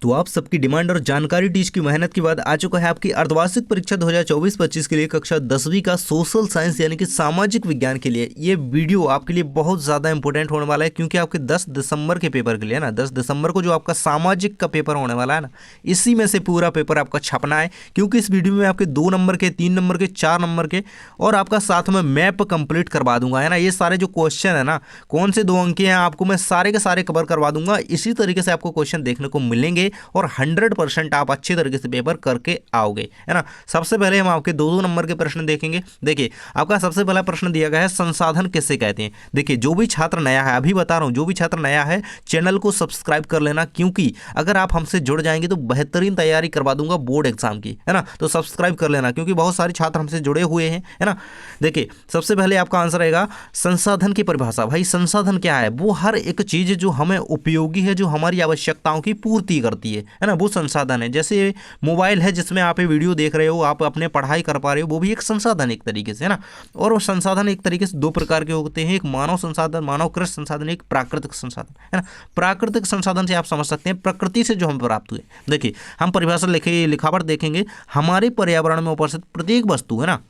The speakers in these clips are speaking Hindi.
तो आप सबकी डिमांड और जानकारी टीच की मेहनत के बाद आ चुका है आपकी अर्धवार्षिक परीक्षा 2024-25 के लिए कक्षा 10वीं का सोशल साइंस यानी कि सामाजिक विज्ञान के लिए। ये वीडियो आपके लिए बहुत ज़्यादा इंपॉर्टेंट होने वाला है, क्योंकि आपके 10 दिसंबर के पेपर के लिए ना, 10 दिसंबर को जो आपका सामाजिक का पेपर होने वाला है ना, इसी में से पूरा पेपर आपका छपना है। क्योंकि इस वीडियो में आपके 2 नंबर के, 3 नंबर के, 4 नंबर के और आपका साथ में मैप कंप्लीट करवा दूंगा, है ना। ये सारे जो क्वेश्चन है ना, कौन से 2 अंक के हैं, आपको मैं सारे के सारे कवर करवा दूंगा। इसी तरीके से आपको क्वेश्चन देखने को मिलेंगे और 100% आप अच्छे तरीके से पेपर करके आओगे, है ना। सबसे पहले हम आपके 2-2 नंबर के प्रश्न देखेंगे। देखिए, आपका सबसे पहला प्रश्न दिया गया है, संसाधन किससे कहते हैं। देखिए, जो भी छात्र नया है, अभी बता रहा हूं, जो भी छात्र नया है चैनल को सब्सक्राइब कर लेना, क्योंकि अगर आप हमसे जुड़ जाएंगे तो बेहतरीन तैयारी करवा दूंगा बोर्ड एग्जाम की, है ना। तो सब्सक्राइब कर लेना, क्योंकि बहुत सारे छात्र हमसे जुड़े हुए हैं, है ना। देखिए, सबसे पहले आपका आंसर रहेगा संसाधन की परिभाषा। भाई, संसाधन क्या है? वो हर एक चीज जो हमें उपयोगी है, जो हमारी आवश्यकताओं की पूर्ति करती है ना, वो संसाधन है। जैसे मोबाइल है जिसमें आप ये वीडियो देख रहे हो, आप अपने पढ़ाई कर पा रहे हो, वो भी एक संसाधन एक तरीके से, है ना। और वो संसाधन एक तरीके से 2 प्रकार के होते हैं, एक मानव संसाधन, मानवकृत संसाधन, एक प्राकृतिक संसाधन, है ना। प्राकृतिक संसाधन से आप समझ सकते हैं प्रकृति से जो हमें प्राप्त हुए। देखिए, हम परिभाषा लिखावट देखेंगे, हमारे पर्यावरण में उपस्थित प्रत्येक वस्तु, है ना,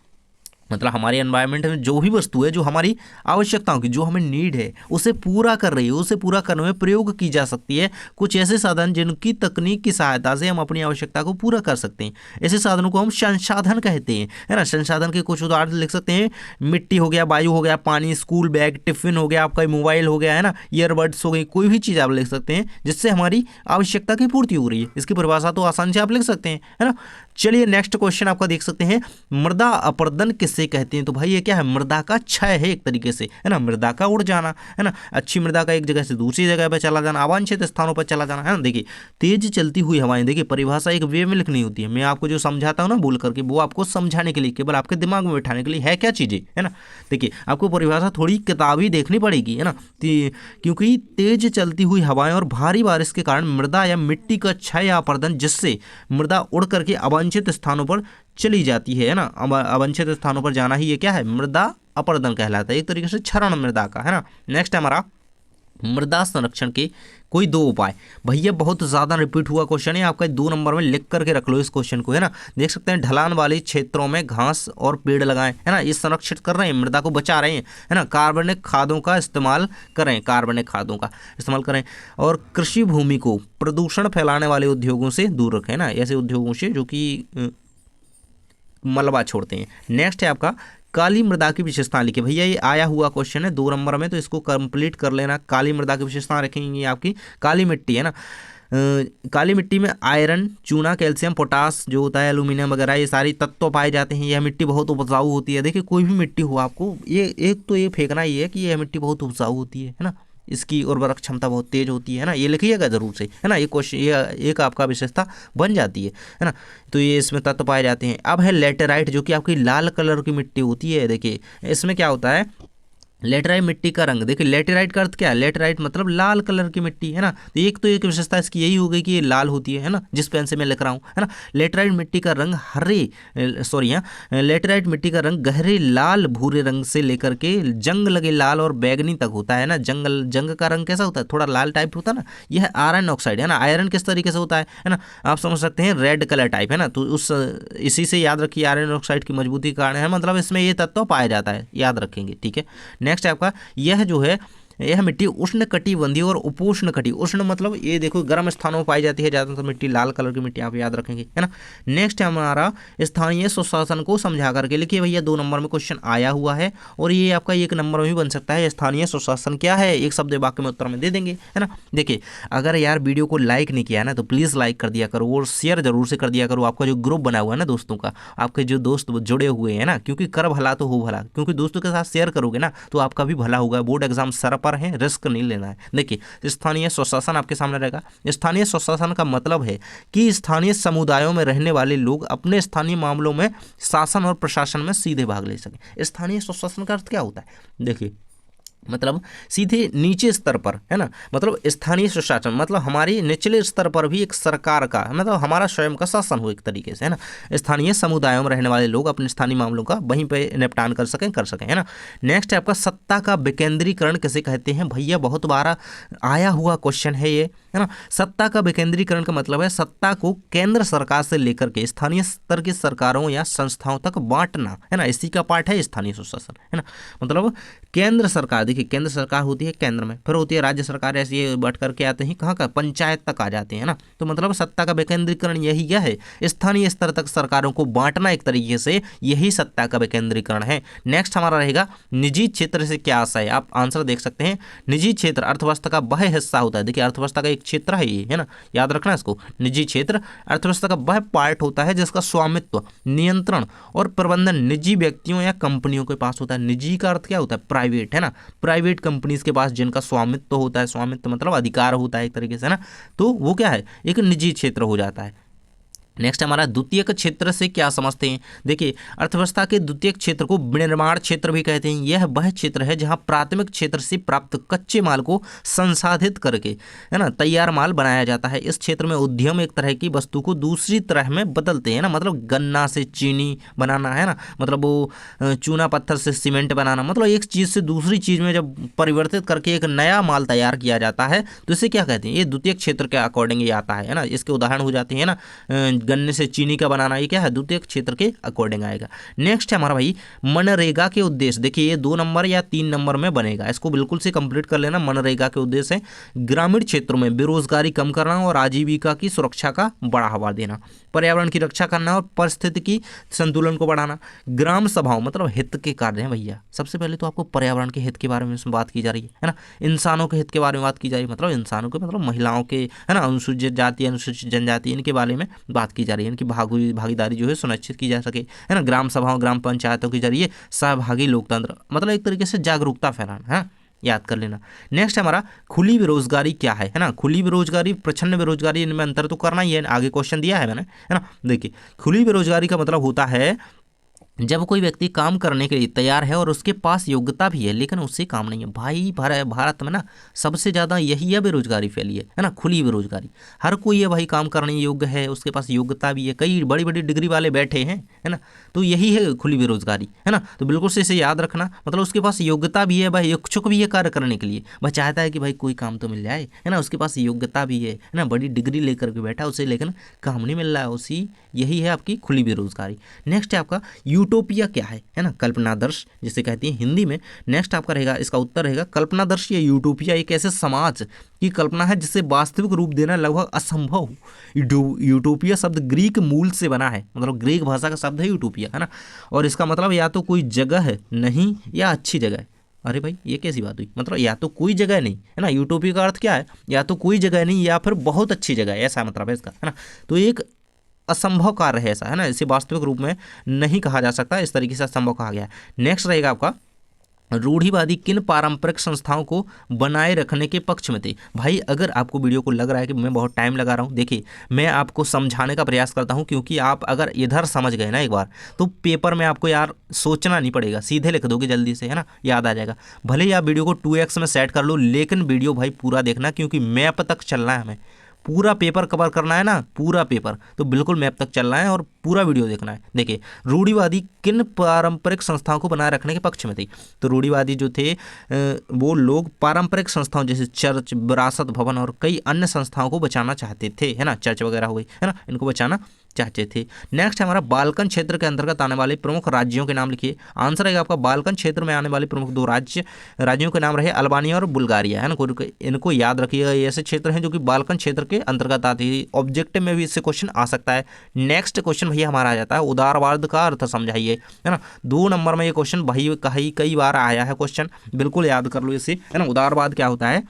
मतलब हमारे एनवायरनमेंट में जो भी वस्तु है जो हमारी आवश्यकताओं की, जो हमें नीड है, उसे पूरा कर रही है, उसे पूरा करने में प्रयोग की जा सकती है कुछ ऐसे साधन जिनकी तकनीक की सहायता से हम अपनी आवश्यकता को पूरा कर सकते हैं। ऐसे साधनों को हम संसाधन कहते हैं, है ना। संसाधन के कुछ उदाहरण लिख सकते हैं, मिट्टी हो गया, वायु हो गया, पानी, स्कूल बैग, टिफिन हो गया, आपका मोबाइल हो गया, है ना, ईयरबड्स हो गई, कोई भी चीज़ आप लिख सकते हैं जिससे हमारी आवश्यकता की पूर्ति हो रही है। इसकी परिभाषा तो आसानी से आप लिख सकते हैं, है ना। चलिए, नेक्स्ट क्वेश्चन आपका देख सकते हैं, मृदा अपरदन किससे कहते हैं। तो भाई, ये क्या है? मृदा का क्षय है एक तरीके से, है ना, मृदा का उड़ जाना, है ना। अच्छी मृदा का एक जगह से दूसरी जगह पर चला जाना, अवांछित स्थानों पर चला जाना, है ना। देखिए, तेज चलती हुई हवाएं, देखिए परिभाषा एक वे में लिखनी होती है। मैं आपको जो समझाता हूँ ना बोल करके, वो आपको समझाने के लिए, केवल आपके दिमाग में बैठाने के लिए है क्या चीजें, है ना। देखिए, आपको परिभाषा थोड़ी किताबी देखनी पड़ेगी, है ना, क्योंकि तेज चलती हुई हवाएं और भारी बारिश के कारण मृदा या मिट्टी का क्षय या अपरदन, जिससे मृदा उड़ करके अवांछित स्थानों पर चली जाती है ना। अवांछित स्थानों पर जाना ही ये क्या है? मृदा अपरदन कहलाता है, एक तरीके से क्षरण मृदा का, है ना। नेक्स्ट है हमारा मृदा संरक्षण के कोई 2 उपाय। भैया, बहुत ज्यादा रिपीट हुआ क्वेश्चन है आपका, 2 नंबर में लिख करके रख लो इस क्वेश्चन को, है ना। देख सकते हैं, ढलान वाले क्षेत्रों में घास और पेड़ लगाएं, है ना, ये संरक्षित कर रहे हैं, मृदा को बचा रहे हैं, है ना। कार्बनिक खादों का इस्तेमाल करें, कार्बनिक खादों का इस्तेमाल करें, और कृषि भूमि को प्रदूषण फैलाने वाले उद्योगों से दूर रखें, ना, ऐसे उद्योगों से जो कि मलबा छोड़ते हैं। नेक्स्ट है आपका काली मृदा की विशेषता लिखिए। भैया, ये आया हुआ क्वेश्चन है 2 नंबर में, तो इसको कंप्लीट कर लेना। काली मृदा की विशेषता रखेंगे आपकी काली मिट्टी, है ना। काली मिट्टी में आयरन, चूना, कैल्शियम, पोटास जो होता है, एल्यूमिनियम वगैरह, ये सारी तत्व पाए जाते हैं। यह मिट्टी बहुत उपजाऊ होती है। देखिए, कोई भी मिट्टी हो, आपको ये एक तो ये फेंकना ही है कि यह मिट्टी बहुत उपजाऊ होती है ना, इसकी उर्वरक क्षमता बहुत तेज होती है ना। ये लिखिएगा जरूर से, है ना। ये क्वेश्चन, ये एक आपका विशेषता बन जाती है ना। तो ये इसमें तत्व पाए जाते हैं। अब है लेटेराइट, जो कि आपकी लाल कलर की मिट्टी होती है। देखिए, इसमें क्या होता है, लेटेराइट मिट्टी का रंग। देखिए, लेटेराइट का अर्थ क्या है? लेटेराइट मतलब लाल कलर की मिट्टी, है ना। तो एक विशेषता इसकी यही हो गई कि ये लाल होती है ना, जिस पेन से मैं लिख रहा हूँ, है ना। लेटेराइट मिट्टी का रंग लेटेराइट मिट्टी का रंग गहरे लाल भूरे रंग से लेकर के जंग लगे लाल और बैगनी तक होता है ना। जंग का रंग कैसा होता है? थोड़ा लाल टाइप होता है ना। यह आयरन ऑक्साइड, है ना। आयरन किस तरीके से होता है ना, आप समझ सकते हैं, रेड कलर टाइप, है ना। तो इसी से याद रखिए, आयरन ऑक्साइड की मजबूती के कारण है, मतलब इसमें ये तत्व पाया जाता है, याद रखेंगे, ठीक है। नेक्स्ट है आपका, यह जो है, यह मिट्टी उष्ण कटिबंधीय और उपोष्ण कटि, उष्ण मतलब ये देखो गर्म स्थानों में पाई जाती है ज़्यादातर मिट्टी, लाल कलर की मिट्टी आप याद रखेंगे, है ना। नेक्स्ट है हमारा स्थानीय स्वशासन को समझा करके लिखिए। भैया, 2 नंबर में क्वेश्चन आया हुआ है और ये आपका 1 नंबर में भी बन सकता है। स्थानीय स्वशासन क्या है, एक शब्द वाक्य में उत्तर में दे देंगे, है ना। देखिए, अगर यार वीडियो को लाइक नहीं किया है ना, तो प्लीज़ लाइक कर दिया करो और शेयर जरूर से कर दिया करो। आपका जो ग्रुप बना हुआ है ना दोस्तों का, आपके जो दोस्त जुड़े हुए हैं ना, क्योंकि कर भला तो हो भला, क्योंकि दोस्तों के साथ शेयर करोगे ना तो आपका भी भला होगा। बोर्ड एग्जाम सर पर है, रिस्क नहीं लेना है। देखिए, स्थानीय स्वशासन आपके सामने रहेगा। स्थानीय स्वशासन का मतलब है कि स्थानीय समुदायों में रहने वाले लोग अपने स्थानीय मामलों में शासन और प्रशासन में सीधे भाग ले सकें। स्थानीय स्वशासन का अर्थ क्या होता है? देखिए, मतलब सीधे नीचे स्तर पर, है ना, मतलब स्थानीय सुशासन, मतलब हमारे निचले स्तर पर भी एक सरकार का, मतलब हमारा स्वयं का शासन हो एक तरीके से, है ना। स्थानीय समुदायों में रहने वाले लोग अपने स्थानीय मामलों का वहीं पे निपटान कर सकें, है ना। नेक्स्ट है आपका सत्ता का विकेंद्रीकरण किसे कहते हैं भैया, बहुत बार आया हुआ क्वेश्चन है ये, है ना। सत्ता का विकेंद्रीकरण का मतलब है सत्ता को केंद्र सरकार से लेकर के स्थानीय स्तर की सरकारों या संस्थाओं तक बांटना, है ना, इसी का पार्ट है स्थानीय सुशासन, है ना। मतलब केंद्र सरकार, देखिए केंद्र सरकार होती है केंद्र में, फिर होती है राज्य सरकार, ऐसे ये बट करके आते हैं कहाँ का, पंचायत तक आ जाते हैं, ना। तो मतलब सत्ता का विकेंद्रीकरण यही क्या है, स्थानीय स्तर तक सरकारों को बांटना एक तरीके से, यही सत्ता का विकेंद्रीकरण है। नेक्स्ट हमारा रहेगा निजी क्षेत्र से क्या आशय है, आप आंसर देख सकते हैं। निजी क्षेत्र अर्थव्यवस्था का वह हिस्सा होता है, देखिए अर्थव्यवस्था का एक क्षेत्र है ये, है ना, याद रखना इसको। निजी क्षेत्र अर्थव्यवस्था का वह पार्ट होता है जिसका स्वामित्व, नियंत्रण और प्रबंधन निजी व्यक्तियों या कंपनियों के पास होता है। निजी का अर्थ क्या होता है, प्राइवेट, है ना, प्राइवेट कंपनीज के पास जिनका स्वामित्व होता है, स्वामित्व मतलब अधिकार होता है एक तरीके से, ना, तो वो क्या है, एक निजी क्षेत्र हो जाता है। नेक्स्ट हमारा द्वितीयक क्षेत्र से क्या समझते हैं, देखिए अर्थव्यवस्था के द्वितीयक क्षेत्र को विनिर्माण क्षेत्र भी कहते हैं। यह वह क्षेत्र है जहां प्राथमिक क्षेत्र से प्राप्त कच्चे माल को संसाधित करके, है ना, तैयार माल बनाया जाता है। इस क्षेत्र में उद्यम एक तरह की वस्तु को दूसरी तरह में बदलते हैं, ना, मतलब गन्ना से चीनी बनाना, है ना, मतलब वो चूना पत्थर से सीमेंट बनाना, मतलब एक चीज़ से दूसरी चीज़ में जब परिवर्तित करके एक नया माल तैयार किया जाता है तो इसे क्या कहते हैं, ये द्वितीयक क्षेत्र के अकॉर्डिंग ये आता है ना। इसके उदाहरण हो जाते हैं ना, गन्ने से चीनी का बनाना, ये क्या है, द्वितीयक क्षेत्र के अकॉर्डिंग आएगा। नेक्स्ट है हमारा भाई मनरेगा के उद्देश्य, देखिए ये 2 नंबर या 3 नंबर में बनेगा, इसको बिल्कुल से कंप्लीट कर लेना। मनरेगा के उद्देश्य है ग्रामीण क्षेत्रों में बेरोजगारी कम करना और आजीविका की सुरक्षा का बढ़ावा देना, पर्यावरण की रक्षा करना और पारिस्थितिकी संतुलन को बढ़ाना। ग्राम सभाओं मतलब हित के कार्य हैं भैया, सबसे पहले तो आपको पर्यावरण के हित के बारे में इसमें बात की जा रही है ना। इंसानों के हित के बारे में बात की जा रही है, मतलब इंसानों के मतलब महिलाओं के, है ना, अनुसूचित जाति अनुसूचित जनजाति, इनके बारे में बात की जा रही है, इनकी भागीदारी जो है सुनिश्चित की जा सके, है ना। ग्राम सभाओं ग्राम पंचायतों के जरिए सहभागी लोकतंत्र, मतलब एक तरीके से जागरूकता फैलाना, है, याद कर लेना। नेक्स्ट हमारा खुली बेरोजगारी क्या है ना। खुली बेरोजगारी प्रच्छन्न बेरोजगारी, इनमें अंतर तो करना ही है, आगे क्वेश्चन दिया है मैंने, है ना। देखिए खुली बेरोजगारी का मतलब होता है जब कोई व्यक्ति काम करने के लिए तैयार है और उसके पास योग्यता भी है लेकिन उससे काम नहीं है। भाई भारत में ना सबसे ज़्यादा यही है बेरोजगारी फैली है ना, खुली बेरोजगारी। हर कोई है भाई काम करने योग्य है, उसके पास योग्यता भी है, कई बड़ी बड़ी डिग्री वाले बैठे हैं, है ना, तो यही है खुली बेरोजगारी, है ना। तो बिल्कुल से इसे याद रखना, मतलब उसके पास योग्यता भी है भाई, इच्छुक भी है कार्य करने के लिए, वह चाहता है कि भाई कोई काम तो मिल जाए, है ना, उसके पास योग्यता भी है ना, बड़ी डिग्री लेकर के बैठा उसे लेकिन काम नहीं मिल रहा है, उसी यही है आपकी खुली बेरोजगारी। नेक्स्ट है आपका यूटोपिया क्या है ना, कल्पनादर्श जिसे कहती है हिंदी में। नेक्स्ट आपका रहेगा, इसका उत्तर रहेगा कल्पनादर्श या यूटोपिया एक ऐसे समाज की कल्पना है जिसे वास्तविक रूप देना लगभग असंभव। यूटोपिया शब्द ग्रीक मूल से बना है, मतलब ग्रीक भाषा का शब्द है यूटोपिया, है ना, और इसका मतलब या तो कोई जगह है नहीं या अच्छी जगह है। अरे भाई ये कैसी बात हुई, मतलब या तो कोई जगह नहीं, है ना, यूटोपिया का अर्थ क्या है, या तो कोई जगह नहीं या फिर बहुत अच्छी जगह है, ऐसा मतलब है इसका, है ना। तो एक असंभव कार्य है ऐसा, है ना, इसे वास्तविक रूप में नहीं कहा जा सकता, इस तरीके से असंभव कहा गया है। नेक्स्ट रहेगा आपका रूढ़िवादी किन पारंपरिक संस्थाओं को बनाए रखने के पक्ष में थे। भाई अगर आपको वीडियो को लग रहा है कि मैं बहुत टाइम लगा रहा हूँ, देखिए मैं आपको समझाने का प्रयास करता हूँ, क्योंकि आप अगर इधर समझ गए ना एक बार तो पेपर में आपको यार सोचना नहीं पड़ेगा, सीधे लिख दोगे जल्दी से, है ना, याद आ जाएगा। भले ही आप वीडियो को 2x में सेट कर लो लेकिन वीडियो भाई पूरा देखना, क्योंकि मैप तक चलना है हमें, पूरा पेपर कवर करना है ना, पूरा पेपर, तो बिल्कुल मैप तक चलना है और पूरा वीडियो देखना है। देखिए रूढ़िवादी किन पारंपरिक संस्थाओं को बनाए रखने के पक्ष में थे, तो रूढ़िवादी जो थे वो लोग पारंपरिक संस्थाओं जैसे चर्च, विरासत भवन और कई अन्य संस्थाओं को बचाना चाहते थे, है ना, चर्च वगैरह हो गई, है ना, इनको बचाना चाहते थे। नेक्स्ट हमारा बाल्कन क्षेत्र के अंतर्गत आने वाले प्रमुख राज्यों के नाम लिखिए। आंसर है आपका बाल्कन क्षेत्र में आने वाले प्रमुख 2 राज्यों के नाम रहे अल्बानिया और बुल्गारिया, है ना, इनको याद रखिएगा, ये ऐसे क्षेत्र हैं जो कि बाल्कन क्षेत्र के अंतर्गत आते हैं। ऑब्जेक्टिव में भी इससे क्वेश्चन आ सकता है। नेक्स्ट क्वेश्चन भैया हमारा आ जाता है उदारवाद का अर्थ समझाइए, है ना, 2 नंबर में ये क्वेश्चन भाई कई बार आया है क्वेश्चन, बिल्कुल याद कर लो इसे, है ना। उदारवाद क्या होता है,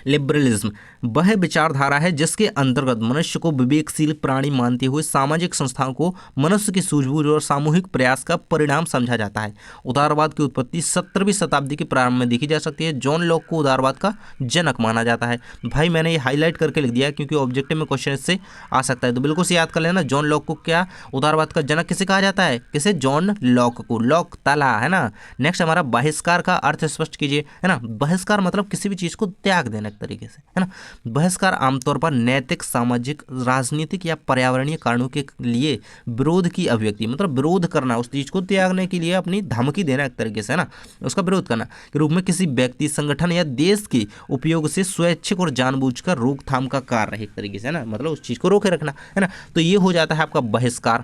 लिबरलिज्म, वह विचारधारा है जिसके अंतर्गत मनुष्य को विवेकशील प्राणी मानते हुए सामाजिक संस्थाओं को मनुष्य की सूझबूझ और सामूहिक प्रयास का परिणाम समझा जाता है। उदारवाद की उत्पत्ति 17वीं शताब्दी के प्रारंभ में देखी जा सकती है। जॉन लॉक को उदारवाद का जनक माना जाता है। भाई मैंने ये हाईलाइट करके लिख दिया क्योंकि ऑब्जेक्टिव में क्वेश्चन इससे आ सकता है, तो बिल्कुल से याद कर लेना। जॉन लॉक को क्या उदारवाद का जनक किसे कहा जाता है? किसे? जॉन लॉक को। लॉक ताला है ना। नेक्स्ट हमारा बहिष्कार का अर्थ स्पष्ट कीजिए, है ना। बहिष्कार मतलब किसी भी चीज को त्याग देने एक तरीके से, है ना। बहिष्कार आमतौर पर नैतिक, सामाजिक, राजनीतिक या पर्यावरणीय कारणों के लिए विरोध की अभिव्यक्ति, मतलब विरोध करना, उस चीज को त्यागने के लिए अपनी धमकी देना एक तरीके से, है ना, उसका विरोध करना के रूप में किसी व्यक्ति, संगठन या देश के उपयोग से स्वैच्छिक और जानबूझकर रोकथाम का कार्य है एक तरीके से, है ना, मतलब उस चीज को रोके रखना, है ना। तो ये हो जाता है आपका बहिष्कार।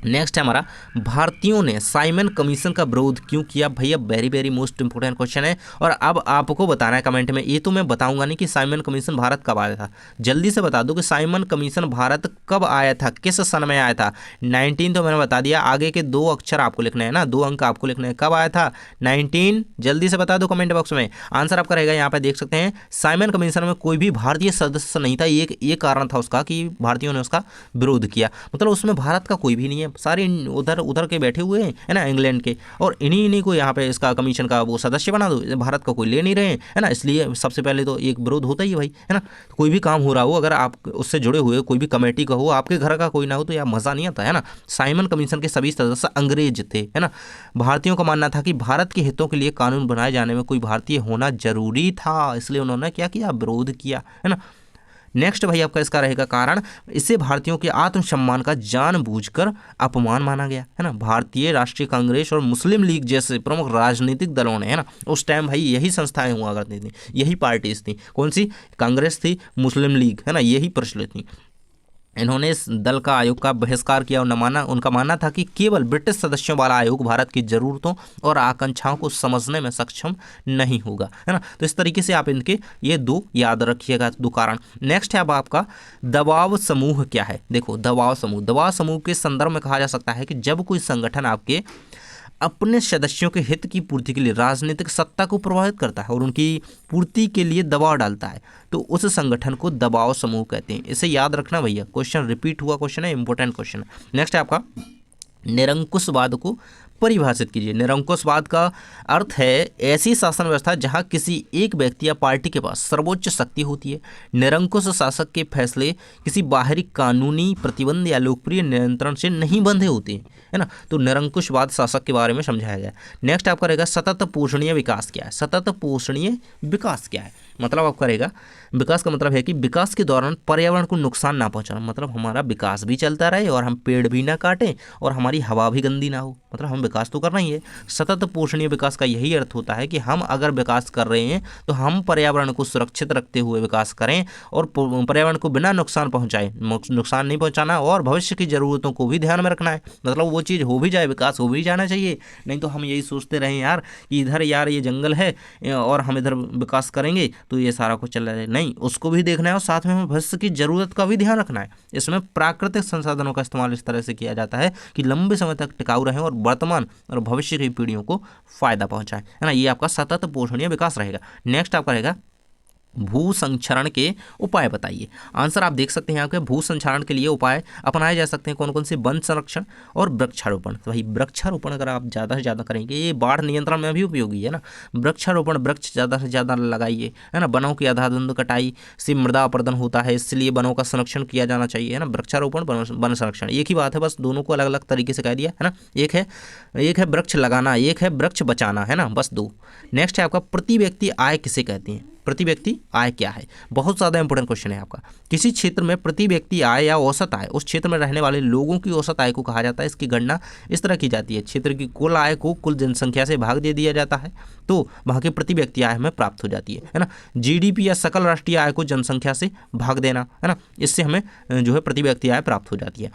नेक्स्ट है हमारा, भारतीयों ने साइमन कमीशन का विरोध क्यों किया? भैया very very most important question है और अब आपको बताना है कमेंट में। ये तो मैं बताऊंगा नहीं कि साइमन कमीशन भारत कब आया था, जल्दी से बता दो कि साइमन कमीशन भारत कब आया था, किस सन में आया था। 19 तो मैंने बता दिया, आगे के 2 अक्षर आपको लिखने हैं ना, 2 अंक आपको लिखने हैं। कब आया था? 19। जल्दी से बता दो कमेंट बॉक्स में। आंसर आपका रहेगा यहाँ पे देख सकते हैं, साइमन कमीशन में कोई भी भारतीय सदस्य नहीं था। ये कारण था उसका कि भारतीयों ने उसका विरोध किया, मतलब उसमें भारत का कोई भी नहीं है, सारे उधर उधर के बैठे हुए हैं, है ना, इंग्लैंड के, और इन्हीं को यहाँ पे इसका कमीशन का वो सदस्य बना दो। भारत का कोई ले नहीं रहे हैं, है ना, इसलिए सबसे पहले तो एक विरोध होता ही है भाई, है ना। कोई भी काम हो रहा हो, अगर आप उससे जुड़े हुए कोई भी कमेटी का हो, आपके घर का कोई ना हो, तो यार मज़ा नहीं आता, है ना। साइमन कमीशन के सभी सदस्य अंग्रेज थे, है ना। भारतीयों का मानना था कि भारत के हितों के लिए कानून बनाए जाने में कोई भारतीय होना जरूरी था, इसलिए उन्होंने क्या किया? विरोध किया, है ना। नेक्स्ट भाई आपका इसका रहेगा कारण, इसे भारतीयों के आत्मसम्मान का जानबूझकर अपमान माना गया, है ना। भारतीय राष्ट्रीय कांग्रेस और मुस्लिम लीग जैसे प्रमुख राजनीतिक दलों ने, है ना, उस टाइम भाई यही संस्थाएं हुआ करती थी, यही पार्टीज थी। कौन सी? कांग्रेस थी, मुस्लिम लीग, है ना, यही प्रचलित थी। इन्होंने इस दल का आयोग का बहिष्कार किया और उनका मानना था कि केवल ब्रिटिश सदस्यों वाला आयोग भारत की जरूरतों और आकांक्षाओं को समझने में सक्षम नहीं होगा, है ना। तो इस तरीके से आप इनके ये 2 याद रखिएगा, 2 कारण। नेक्स्ट है अब आपका, दबाव समूह क्या है? देखो दबाव समूह के संदर्भ में कहा जा सकता है कि जब कोई संगठन आपके अपने सदस्यों के हित की पूर्ति के लिए राजनीतिक सत्ता को प्रभावित करता है और उनकी पूर्ति के लिए दबाव डालता है, तो उस संगठन को दबाव समूह कहते हैं। इसे याद रखना भैया, क्वेश्चन रिपीट हुआ क्वेश्चन है, इंपॉर्टेंट क्वेश्चन है। नेक्स्ट है आपका, निरंकुशवाद को परिभाषित कीजिए। निरंकुशवाद का अर्थ है ऐसी शासन व्यवस्था जहां किसी एक व्यक्ति या पार्टी के पास सर्वोच्च शक्ति होती है। निरंकुश शासक के फैसले किसी बाहरी कानूनी प्रतिबंध या लोकप्रिय नियंत्रण से नहीं बंधे होते हैं, है ना। तो निरंकुशवाद शासक के बारे में समझाया गया। नेक्स्ट आपका रहेगा, सतत पोषणीय विकास क्या है? सतत पोषणीय विकास क्या है? मतलब आपका रहेगा, विकास का मतलब है कि विकास के दौरान पर्यावरण को नुकसान ना पहुंचाना, मतलब हमारा विकास भी चलता रहे और हम पेड़ भी ना काटें और हमारी हवा भी गंदी ना हो, मतलब हम विकास तो करना ही है। सतत पोषणीय विकास का यही अर्थ होता है कि हम अगर विकास कर रहे हैं तो हम पर्यावरण को सुरक्षित रखते हुए विकास करें और पर्यावरण को बिना नुकसान पहुंचाए, नुकसान नहीं पहुंचाना, और भविष्य की ज़रूरतों को भी ध्यान में रखना है। मतलब वो चीज़ हो भी जाए, विकास हो भी जाना चाहिए, नहीं तो हम यही सोचते रहें यार कि इधर यार ये जंगल है और हम इधर विकास करेंगे तो ये सारा कुछ चल रहा है, नहीं, उसको भी देखना है और साथ में हमें भविष्य की ज़रूरत का भी ध्यान रखना है। इसमें प्राकृतिक संसाधनों का इस्तेमाल इस तरह से किया जाता है कि लंबे समय तक टिकाऊ रहें और वर्तमान और भविष्य की पीढ़ियों को फायदा पहुंचाएं, है ना। ये आपका सतत पोषणीय विकास रहेगा। नेक्स्ट आपका रहेगा, भू संक्षरण के उपाय बताइए। आंसर आप देख सकते हैं यहाँ के, भू संक्षरण के लिए उपाय अपनाए जा सकते हैं कौन कौन से? वन संरक्षण और वृक्षारोपण। तो भाई वृक्षारोपण अगर आप ज़्यादा से ज़्यादा करेंगे, ये बाढ़ नियंत्रण में भी उपयोगी है ना। वृक्षारोपण, वृक्ष ज़्यादा से ज़्यादा लगाइए, है ना। वनों की अंधाधुंध कटाई से मृदा अपरदन होता है, इसलिए वनों का संरक्षण किया जाना चाहिए, है ना। वृक्षारोपण, वन संरक्षण एक ही बात है, बस दोनों को अलग अलग तरीके से कह दिया, है ना। एक है वृक्ष लगाना, एक है वृक्ष बचाना, है ना, बस 2। नेक्स्ट है आपका, प्रति व्यक्ति आय किसे कहते हैं? प्रति व्यक्ति आय क्या है? बहुत ज़्यादा इंपॉर्टेंट क्वेश्चन है आपका। किसी क्षेत्र में प्रति व्यक्ति आय या औसत आय उस क्षेत्र में रहने वाले लोगों की औसत आय को कहा जाता है। इसकी गणना इस तरह की जाती है, क्षेत्र की कुल आय को कुल जनसंख्या से भाग दे दिया जाता है तो वहाँ की प्रति व्यक्ति आय हमें प्राप्त हो जाती है ना। जीडीपी या सकल राष्ट्रीय आय को जनसंख्या से भाग देना, है ना, इससे हमें जो है प्रति व्यक्ति आय प्राप्त हो जाती है।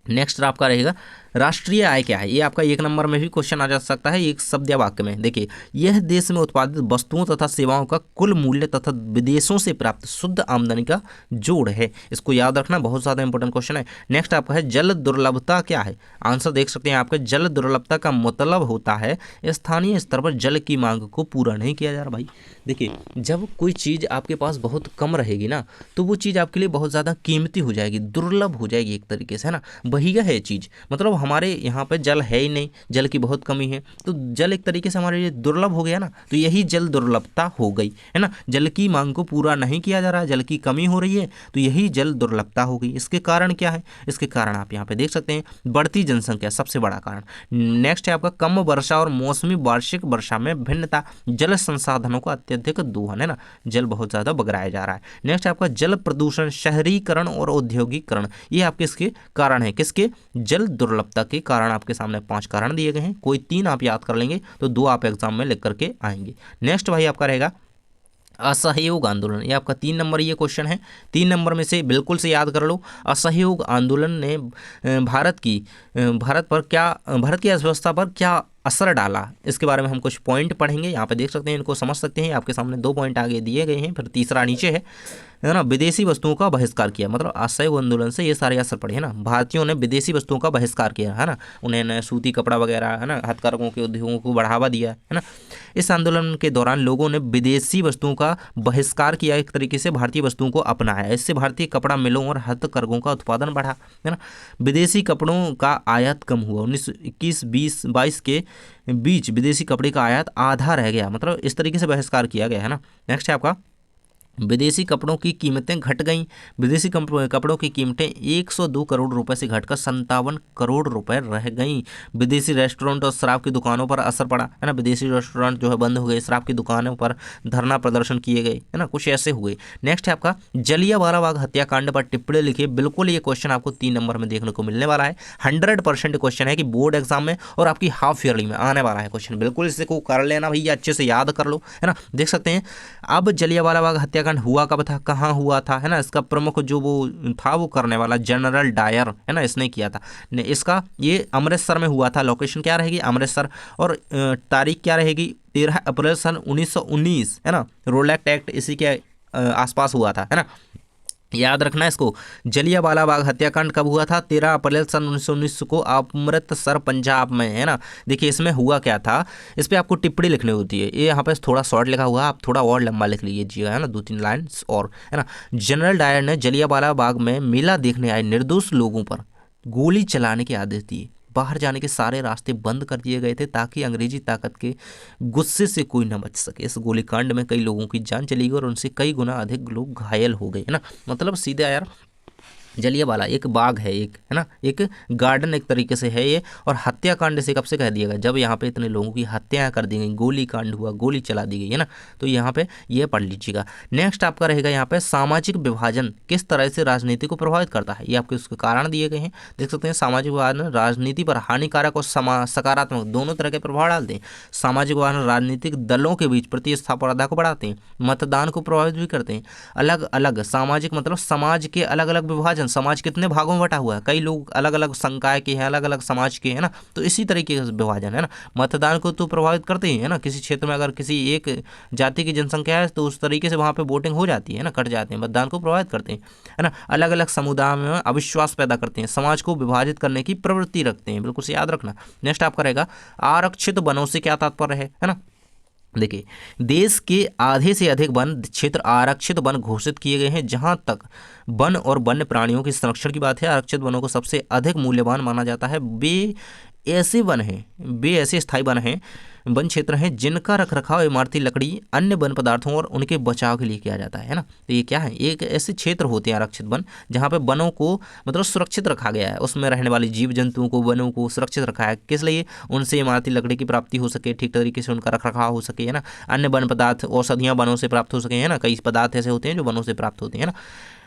नेक्स्ट आपका रहेगा, राष्ट्रीय आय क्या है, ये आपका 1 नंबर में भी क्वेश्चन आ जा सकता है एक शब्द या वाक्य में। देखिए, यह देश में उत्पादित वस्तुओं तथा सेवाओं का कुल मूल्य तथा विदेशों से प्राप्त शुद्ध आमदनी का जोड़ है। इसको याद रखना, बहुत ज़्यादा इंपॉर्टेंट क्वेश्चन है। नेक्स्ट आपका है जल दुर्लभता क्या है। आंसर देख सकते हैं आपके, जल दुर्लभता का मतलब होता है स्थानीय स्तर पर जल की मांग को पूरा नहीं किया जा रहा। भाई देखिए, जब कोई चीज़ आपके पास बहुत कम रहेगी ना, तो वो चीज़ आपके लिए बहुत ज़्यादा कीमती हो जाएगी, दुर्लभ हो जाएगी एक तरीके से, है ना। वही है चीज़, मतलब हमारे यहाँ पे जल है ही नहीं, जल की बहुत कमी है, तो जल एक तरीके से हमारे लिए दुर्लभ हो गया ना, तो यही जल दुर्लभता हो गई, है ना। जल की मांग को पूरा नहीं किया जा रहा है, जल की कमी हो रही है, तो यही जल दुर्लभता हो गई। इसके कारण क्या है, इसके कारण आप यहाँ पे देख सकते हैं बढ़ती जनसंख्या सबसे बड़ा कारण। नेक्स्ट है आपका कम वर्षा और मौसमी वार्षिक वर्षा में भिन्नता, जल संसाधनों का अत्यधिक दोहन, है ना, जल बहुत ज़्यादा बगराया जा रहा है। नेक्स्ट आपका जल प्रदूषण, शहरीकरण और औद्योगिकरण, ये आपके इसके कारण है, किसके, जल दुर्लभता के कारण। आपके सामने 5 कारण दिए गए हैं, कोई 3 आप याद कर लेंगे तो 2 आप एग्जाम में लिख करके आएंगे। नेक्स्ट भाई आपका रहेगा असहयोग आंदोलन, ये आपका 3 नंबर ये क्वेश्चन है। 3 नंबर में से बिल्कुल से याद कर लो। असहयोग आंदोलन ने भारत की अर्थव्यवस्था पर क्या असर डाला, इसके बारे में हम कुछ पॉइंट पढ़ेंगे। यहाँ पे देख सकते हैं, इनको समझ सकते हैं। आपके सामने 2 पॉइंट आगे दिए गए हैं, फिर तीसरा नीचे है ना। विदेशी वस्तुओं का बहिष्कार किया, मतलब असहयोग आंदोलन से ये सारे असर पड़े, है ना। भारतीयों ने विदेशी वस्तुओं का बहिष्कार किया, है ना। उन्होंने सूती कपड़ा वगैरह, है ना, हथकरघों के उद्योगों को बढ़ावा दिया, है ना। इस आंदोलन के दौरान लोगों ने विदेशी वस्तुओं का बहिष्कार किया, एक तरीके से भारतीय वस्तुओं को अपनाया। इससे भारतीय कपड़ा मिलों और हथकरघों का उत्पादन बढ़ा, है ना। विदेशी कपड़ों का आयात कम हुआ, 1921-22 के बीच विदेशी कपड़े का आयात आधा रह गया, मतलब इस तरीके से बहिष्कार किया गया, है ना। नेक्स्ट है आपका विदेशी कपड़ों की कीमतें घट गईं। विदेशी कपड़ों की कीमतें 102 करोड़ रुपए से घटकर 57 करोड़ रुपए रह गईं। विदेशी रेस्टोरेंट और शराब की दुकानों पर असर पड़ा, है ना। विदेशी रेस्टोरेंट जो है बंद हो गए, शराब की दुकानों पर धरना प्रदर्शन किए गए, है ना, कुछ ऐसे हुए। नेक्स्ट है आपका जलियांवाला बाग हत्याकांड पर टिप्पणी लिखिए। बिल्कुल ये क्वेश्चन आपको 3 नंबर में देखने को मिलने वाला है। 100% क्वेश्चन है कि बोर्ड एग्जाम में और आपकी हाफ ईयरली में आने वाला है क्वेश्चन। बिल्कुल इसे को कर लेना भैया, अच्छे से याद कर लो, है ना। देख सकते हैं अब जलियांवाला बाग हत्याकांड हुआ कब था, कहाँ हुआ था, है ना। इसका प्रमुख जो वो था वो करने वाला जनरल डायर, है ना, इसने किया था। इसका ये अमृतसर में हुआ था। लोकेशन क्या रहेगी, अमृतसर। और तारीख क्या रहेगी, 13 अप्रैल सन 1919, है ना। रोलैक्ट एक्ट इसी के आसपास हुआ था, है ना। याद रखना इसको। जलियांवाला बाग हत्याकांड कब हुआ था, 13 अप्रैल सन 1919 को अमृतसर पंजाब में, है ना। देखिए इसमें हुआ क्या था, इस पर आपको टिप्पणी लिखनी होती है। ये यहाँ पे थोड़ा शॉर्ट लिखा हुआ है, आप थोड़ा और लंबा लिख लीजिएगा, है ना, 2-3 लाइन्स और, है ना। जनरल डायर ने जलियांवाला बाग में मेला देखने आए निर्दोष लोगों पर गोली चलाने के आदेश दिए। बाहर जाने के सारे रास्ते बंद कर दिए गए थे ताकि अंग्रेजी ताकत के गुस्से से कोई न बच सके। इस गोलीकांड में कई लोगों की जान चली गई और उनसे कई गुना अधिक लोग घायल हो गए, है ना। मतलब सीधे यार जलियांवाला एक बाग है, एक, है ना, एक गार्डन एक तरीके से है ये। और हत्याकांड से कब से कह दिया गया, जब यहाँ पे इतने लोगों की हत्याएं कर दी गई, गोली कांड हुआ, गोली चला दी गई, है ना। तो यहाँ पे ये पढ़ लीजिएगा। नेक्स्ट आपका रहेगा यहाँ पे सामाजिक विभाजन किस तरह से राजनीति को प्रभावित करता है, ये आपके उसके कारण दिए गए हैं। देख सकते हैं सामाजिक विभाजन राजनीति पर हानिकारक और सकारात्मक दोनों तरह के प्रभाव डालते हैं। सामाजिक विभाजन राजनीतिक दलों के बीच प्रतिस्पर्धा को बढ़ाते हैं, मतदान को प्रभावित भी करते हैं। अलग अलग सामाजिक मतलब समाज के अलग अलग विभाजन, समाज कितने भागों में बटा हुआ है, कई लोग अलग अलग संकाय के हैं, अलग अलग समाज के, है ना। तो इसी तरीके का विभाजन, है ना। मतदान को तो प्रभावित करते ही, है ना। किसी क्षेत्र में अगर किसी एक जाति की जनसंख्या है तो उस तरीके से वहाँ पे वोटिंग हो जाती है ना, कट जाते हैं, मतदान को प्रभावित करते हैं, है ना। अलग अलग समुदाय में अविश्वास पैदा करते हैं, समाज को विभाजित करने की प्रवृत्ति रखते हैं, बिल्कुल से याद रखना। नेक्स्ट आपका रहेगा आरक्षित वनों से क्या तात्पर्य है ना। देखिए देश के आधे से अधिक वन क्षेत्र आरक्षित वन घोषित किए गए हैं। जहां तक वन और वन्य प्राणियों के संरक्षण की बात है, आरक्षित वनों को सबसे अधिक मूल्यवान माना जाता है। वे ऐसे स्थायी वन क्षेत्र हैं जिनका रखरखाव इमारती लकड़ी, अन्य वन पदार्थों और उनके बचाव के लिए किया जाता है ना। तो ये क्या है, एक ऐसे क्षेत्र होते हैं आरक्षित वन जहाँ पे वनों को मतलब सुरक्षित रखा गया है, उसमें रहने वाले जीव जंतुओं को, वनों को सुरक्षित रखा है। किस लिए, उनसे इमारती लकड़ी की प्राप्ति हो सके, ठीक तरीके से उनका रखरखाव हो सके, है ना। अन्य वन पदार्थ औषधियाँ वनों से प्राप्त हो सके, है ना। कई पदार्थ ऐसे होते हैं जो वनों से प्राप्त होते हैं ना।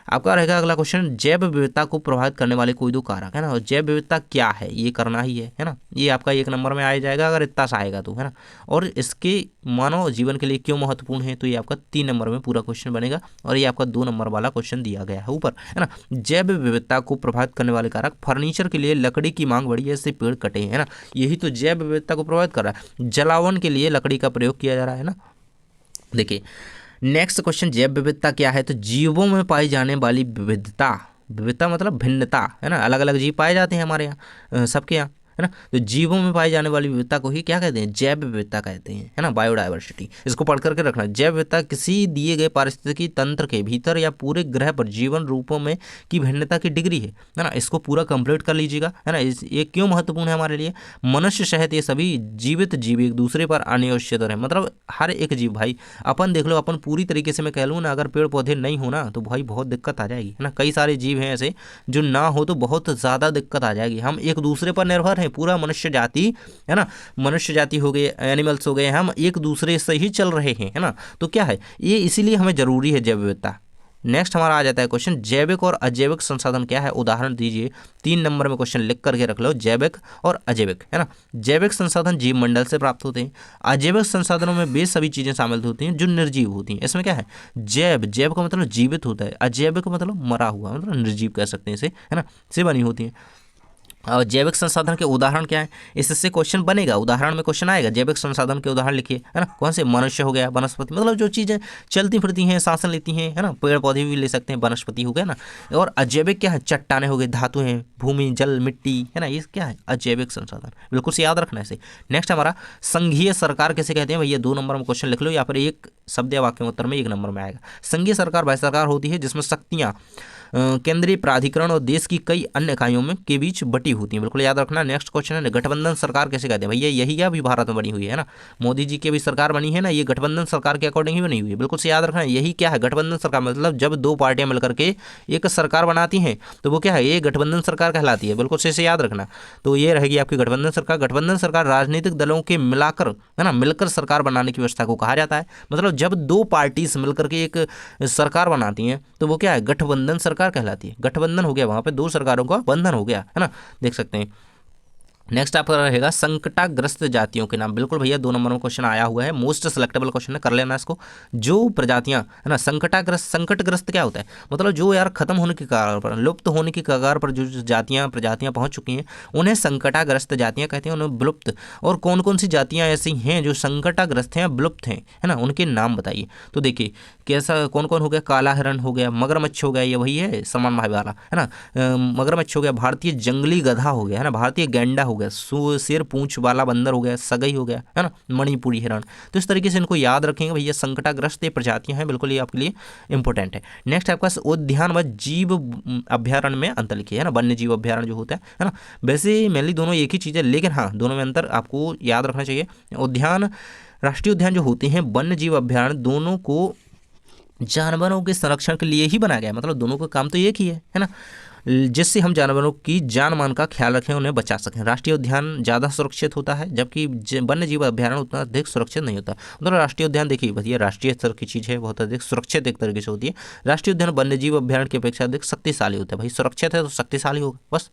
आपका रहेगा अगला क्वेश्चन, जैव विविधता को प्रभावित करने वाले कोई दो कारक, है ना। और जैव विविधता क्या है, ये करना ही है ना। ये आपका 1 नंबर में आ जाएगा अगर इतना सा आएगा तो, है ना। और इसके मानव जीवन के लिए क्यों महत्वपूर्ण है, तो ये आपका 3 नंबर में पूरा क्वेश्चन बनेगा। और ये आपका 2 नंबर वाला क्वेश्चन दिया गया है ऊपर, है ना। जैव विविधता को प्रभावित करने वाले कारक, फर्नीचर के लिए लकड़ी की मांग बढ़ी है, इससे पेड़ कटे हैं, है ना। यही तो जैव विविधता को प्रभावित कर रहा है। जलावन के लिए लकड़ी का प्रयोग किया जा रहा है ना। देखिए नेक्स्ट क्वेश्चन, जैव विविधता क्या है, तो जीवों में पाई जाने वाली विविधता, विविधता मतलब भिन्नता, है ना। अलग अलग जीव पाए जाते हैं हमारे यहाँ, सबके यहाँ, है ना। तो जीवों में पाई जाने वाली विविधता को ही क्या कहते हैं, जैव विविधता कहते हैं, है ना, बायोडायवर्सिटी। इसको पढ़ करके रखना। जैव विविधता किसी दिए गए पारिस्थितिकी तंत्र के भीतर या पूरे ग्रह पर जीवन रूपों में की भिन्नता की डिग्री है ना। इसको पूरा कंप्लीट कर लीजिएगा, है ना। ये क्यों महत्वपूर्ण है हमारे लिए, मनुष्य सहित ये सभी जीवित जीव एक दूसरे पर अनिश्चित है, मतलब हर एक जीव भाई, अपन देख लो, अपन पूरी तरीके से मैं कह लूँ ना, अगर पेड़ पौधे नहीं हो ना तो भाई बहुत दिक्कत आ जाएगी, है ना। कई सारे जीव हैं ऐसे जो ना हो तो बहुत ज़्यादा दिक्कत आ जाएगी। हम एक दूसरे पर निर्भर हैं, पूरा मनुष्य जाति, है ना, मनुष्य जाति हो गए, एनिमल्स हो गए, हम एक दूसरे से ही चल रहे हैं, है ना। तो क्या है ये, इसीलिए हमें जरूरी है जैव विविधता। नेक्स्ट हमारा आ जाता है क्वेश्चन, जैविक और अजैविक संसाधन क्या है, उदाहरण दीजिए। 3 नंबर में क्वेश्चन लिख करके रख लो, जैविक और अजैविक, है ना। जैविक संसाधन जीव मंडल से प्राप्त होते हैं। अजैविक संसाधनों में वे सभी चीजें शामिल होती हैं जो निर्जीव होती हैं। इसमें क्या है, जैव का मतलब जीवित होता है, अजैविक का मतलब मरा हुआ, मतलब निर्जीव कह सकते हैं इसे, है ना, से बनी होती है। और जैविक संसाधन के उदाहरण क्या है, इससे क्वेश्चन बनेगा, उदाहरण में क्वेश्चन आएगा। जैविक संसाधन के उदाहरण लिखिए, है ना। कौन से, मनुष्य हो गया, वनस्पति, मतलब जो चीज़ें चलती फिरती हैं, सांस लेती हैं, है ना। पेड़ पौधे भी ले सकते हैं, वनस्पति हो गया ना। और अजैविक क्या है, चट्टाने हो गए, धातु हैं, भूमि, जल, मिट्टी, है ना। ये क्या है, अजैविक संसाधन, बिल्कुल से याद रखना है इसे। नेक्स्ट हमारा, संघीय सरकार कैसे कहते हैं भैया, 2 नंबर में क्वेश्चन लिख लो, यहाँ पर एक शब्द या वाक्य उत्तर में 1 नंबर में आएगा। संघीय सरकार वह सरकार होती है जिसमें शक्तियाँ केंद्रीय प्राधिकरण और देश की कई अन्य इकाइयों में के बीच बटी होती हैं, बिल्कुल याद रखना। नेक्स्ट क्वेश्चन है, गठबंधन सरकार कैसे कहते हैं भैया, यही क्या अभी भारत में बनी हुई है ना, मोदी जी की भी सरकार बनी है ना, ये गठबंधन सरकार के अकॉर्डिंग ही बनी हुई है, बिल्कुल से याद रखना। यही क्या है, गठबंधन सरकार, मतलब जब 2 पार्टियां मिलकर के एक सरकार बनाती हैं तो वो क्या है, ये गठबंधन सरकार कहलाती है, बिल्कुल से याद रखना। तो ये रहेगी आपकी गठबंधन सरकार। गठबंधन सरकार राजनीतिक दलों के मिलाकर, है ना, मिलकर सरकार बनाने की व्यवस्था को कहा जाता है। मतलब जब 2 पार्टीज मिलकर के एक सरकार बनाती हैं तो वो क्या है, गठबंधन सरकार कहलाती है। गठबंधन हो गया, वहां पे 2 सरकारों का बंधन हो गया, है ना, देख सकते हैं। नेक्स्ट आपका रहेगा संकटाग्रस्त जातियों के नाम, बिल्कुल भैया 2 नंबर में क्वेश्चन आया हुआ है, मोस्ट सिलेक्टेबल क्वेश्चन है, कर लेना इसको। जो प्रजातियां, है ना, संकटग्रस्त क्या होता है, मतलब जो यार खत्म होने की कगार पर, लुप्त होने की कगार पर जो प्रजातियां पहुंच चुकी हैं उन्हें संकटाग्रस्त जातियां कहते हैं, उन्हें विलुप्त। और कौन कौन सी जातियां ऐसी हैं जो संकटाग्रस्त हैं, विलुप्त हैं, है ना, उनके नाम बताइए। तो देखिए कैसा, कौन कौन हो गया, काला हिरण हो गया, मगरमच्छ हो गया, ये वही है सलमान भाई वाला, है ना, मगरमच्छ हो गया, भारतीय जंगली गधा हो गया, है ना, भारतीय गैंडा हो गया, शेर पूंछ वाला बंदर हो गया, सगई हो गया, है ना, मणिपुरी हिरण। तो इस तरीके से इनको याद रखेंगे भैया, संकटाग्रस्त ये प्रजातियां हैं, बिल्कुल ये आपके लिए इंपॉर्टेंट है। नेक्स्ट आपका उद्यान व जीव अभ्यारण्य में अंतर लिखिए, है ना, वन्य जीव अभ्यारण्य जो होता है ना। वैसे मेनली दोनों एक ही चीज़ है, लेकिन हाँ दोनों में अंतर आपको याद रखना चाहिए। उद्यान, राष्ट्रीय उद्यान जो होते हैं, वन्य जीव अभ्यारण्य, दोनों को जानवरों के संरक्षण के लिए ही बनाया गया, मतलब दोनों का काम तो एक ही है ना, जिससे हम जानवरों की जान मान का ख्याल रखें, उन्हें बचा सकें। राष्ट्रीय उद्यान ज़्यादा सुरक्षित होता है, जबकि वन्य जीव अभ्यारण्य उतना अधिक सुरक्षित नहीं होता। मतलब राष्ट्रीय उद्यान देखिए भैया, राष्ट्रीय स्तर की चीज़ है, बहुत अधिक सुरक्षित एक तरीके से होती है। राष्ट्रीय उद्यान वन्य जीव अभ्यारण्य की अपेक्षा अधिक शक्तिशाली होता है। भाई सुरक्षित है तो शक्तिशाली होगा, बस,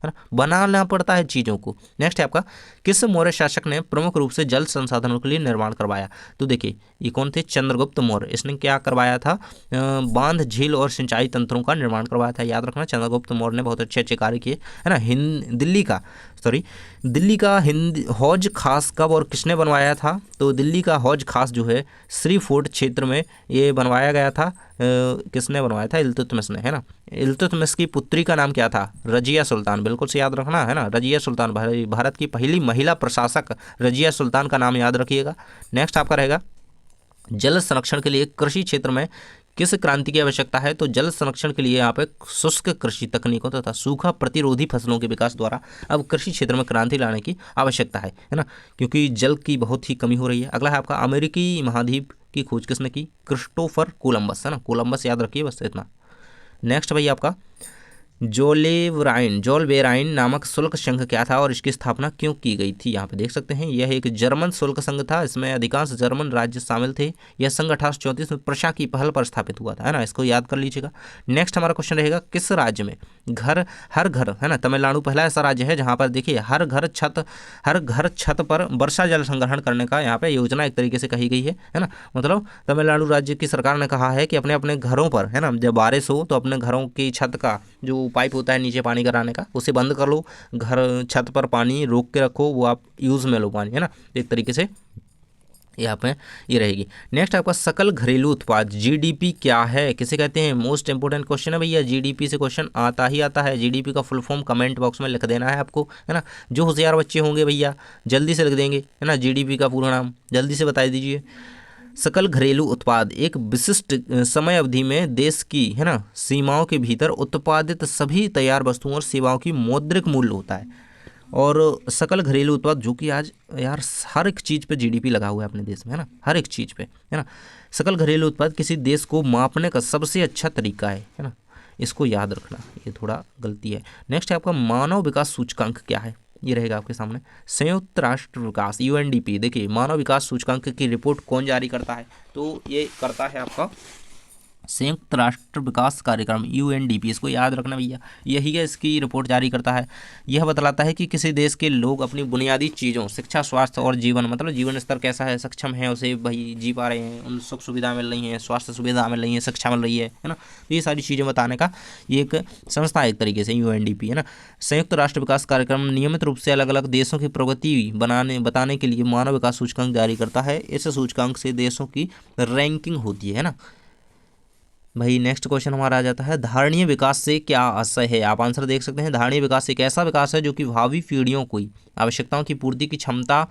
है ना, बनाना पड़ता है चीज़ों को। नेक्स्ट है आपका, किस मौर्य शासक ने प्रमुख रूप से जल संसाधनों के लिए निर्माण करवाया, तो देखिए ये कौन थे, चंद्रगुप्त मौर्य। इसने क्या करवाया था, बांध, झील और सिंचाई तंत्रों का निर्माण करवाया था, याद रखना। चंद्रगुप्त मौर्य ने बहुत अच्छे अच्छे कार्य किए, है ना। दिल्ली का हौज खास कब और किसने बनवाया था, तो दिल्ली का हौज खास जो है श्री फोर्ट क्षेत्र में ये बनवाया गया था। किसने बनवाया था, इल्तुतमिश ने, है ना। इल्तुतमिश की पुत्री का नाम क्या था, रजिया सुल्तान, बिल्कुल से याद रखना, है ना, रजिया सुल्तान, भारत की पहली महिला प्रशासक रजिया सुल्तान का नाम याद रखिएगा। नेक्स्ट आपका रहेगा, जल संरक्षण के लिए कृषि क्षेत्र में किस क्रांति की आवश्यकता है, तो जल संरक्षण के लिए यहाँ पे शुष्क कृषि तकनीकों तथा सूखा प्रतिरोधी फसलों के विकास द्वारा अब कृषि क्षेत्र में क्रांति लाने की आवश्यकता है ना, क्योंकि जल की बहुत ही कमी हो रही है। अगला है आपका, अमेरिकी महाद्वीप की खोज किसने की, क्रिस्टोफर कोलंबस, है ना, कोलंबस याद रखिए बस इतना। नेक्स्ट भाई आपका, जोलबेराइन नामक शुल्क संघ क्या था और इसकी स्थापना क्यों की गई थी? यहाँ पे देख सकते हैं यह एक जर्मन शुल्क संघ था। इसमें अधिकांश जर्मन राज्य शामिल थे। यह संघ 1834 में प्रशा की पहल पर स्थापित हुआ था, है ना, इसको याद कर लीजिएगा। नेक्स्ट हमारा क्वेश्चन रहेगा, किस राज्य में हर घर, है ना, तमिलनाडु पहला ऐसा राज्य है जहाँ पर देखिए हर घर छत पर वर्षा जल संग्रहण करने का यहाँ पे योजना एक तरीके से कही गई है ना। मतलब तमिलनाडु राज्य की सरकार ने कहा है कि अपने अपने घरों पर, है ना, जब बारिश हो तो अपने घरों की छत का जो पाइप होता है नीचे पानी कराने का, उसे बंद कर लो, घर छत पर पानी रोक के रखो, वो आप यूज़ में लो पानी, है ना। एक तरीके से यहाँ पे ये रहेगी। नेक्स्ट आपका सकल घरेलू उत्पाद जीडीपी क्या है, किसे कहते हैं? मोस्ट इंपोर्टेंट क्वेश्चन है भैया, जीडीपी से क्वेश्चन आता ही आता है। जीडीपी का फुल फॉर्म कमेंट बॉक्स में लिख देना है आपको, है ना। जो होशियार बच्चे होंगे भैया जल्दी से लिख देंगे, है ना, जीडीपी का पूरा नाम जल्दी से बता दीजिए। सकल घरेलू उत्पाद एक विशिष्ट समय अवधि में देश की, है ना, सीमाओं के भीतर उत्पादित सभी तैयार वस्तुओं और सेवाओं की मौद्रिक मूल्य होता है। और सकल घरेलू उत्पाद जो कि आज यार हर एक चीज़ पे जीडीपी लगा हुआ है अपने देश में, है ना, हर एक चीज़ पे, है ना। सकल घरेलू उत्पाद किसी देश को मापने का सबसे अच्छा तरीका है ना, इसको याद रखना, ये थोड़ा गलती है। नेक्स्ट है आपका मानव विकास सूचकांक क्या है, ये रहेगा आपके सामने। संयुक्त राष्ट्र विकास यूएनडीपी, देखिए मानव विकास सूचकांक की रिपोर्ट कौन जारी करता है? तो ये करता है आपका संयुक्त राष्ट्र विकास कार्यक्रम यूएनडीपी, इसको याद रखना भैया, यही है इसकी रिपोर्ट जारी करता है। यह बतलाता है कि किसी देश के लोग अपनी बुनियादी चीज़ों शिक्षा, स्वास्थ्य और जीवन, मतलब जीवन स्तर कैसा है, सक्षम है, उसे भाई जी पा रहे हैं, उन सुख सुविधा मिल रही हैं, स्वास्थ्य सुविधा मिल रही है, शिक्षा मिल रही है ना। तो ये सारी चीज़ें बताने का ये एक संस्था है एक तरीके से यूएनडीपी, है ना। संयुक्त राष्ट्र विकास कार्यक्रम नियमित रूप से अलग अलग देशों की प्रगति बताने के लिए मानव विकास सूचकांक जारी करता है। इस सूचकांक से देशों की रैंकिंग होती है ना भाई। नेक्स्ट क्वेश्चन हमारा आ जाता है, धारणीय विकास से क्या आशय है? आप आंसर देख सकते हैं। धारणीय विकास एक ऐसा विकास है जो कि भावी पीढ़ियों की आवश्यकताओं की पूर्ति की क्षमता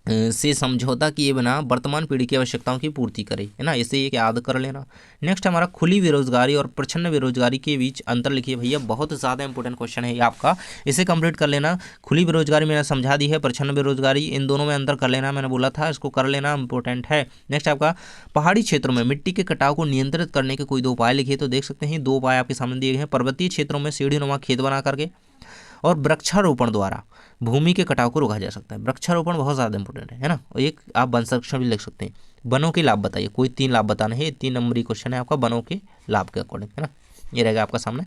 से समझौता किए बिना वर्तमान पीढ़ी की आवश्यकताओं की पूर्ति करे, है ना, इसे एक याद कर लेना। नेक्स्ट हमारा खुली बेरोजगारी और प्रच्छन्न बेरोजगारी के बीच अंतर लिखिए भैया, बहुत ज़्यादा इंपॉर्टेंट क्वेश्चन है ये आपका, इसे कंप्लीट कर लेना। खुली बेरोजगारी मैंने समझा दी है, प्रच्छन्न बेरोजगारी, इन दोनों में अंतर कर लेना, मैंने बोला था, इसको कर लेना, इंपॉर्टेंट है। नेक्स्ट आपका पहाड़ी क्षेत्रों में मिट्टी के कटाव को नियंत्रित करने के कोई दो उपाय लिखिए, तो देख सकते हैं 2 उपाय आपके सामने दिए गए हैं। पर्वतीय क्षेत्रों में सीढ़ीनुमा खेत बना करके और वृक्षारोपण द्वारा भूमि के कटाव को रोका जा सकता है। वृक्षारोपण बहुत ज़्यादा इंपॉर्टेंट है ना। और एक आप वन संरक्षण भी लिख सकते हैं। वनों के लाभ बताइए, कोई 3 लाभ बताने हैं, 3 नंबरी क्वेश्चन है आपका वनों के लाभ के अकॉर्डिंग, है ना। ये रहेगा आपका सामने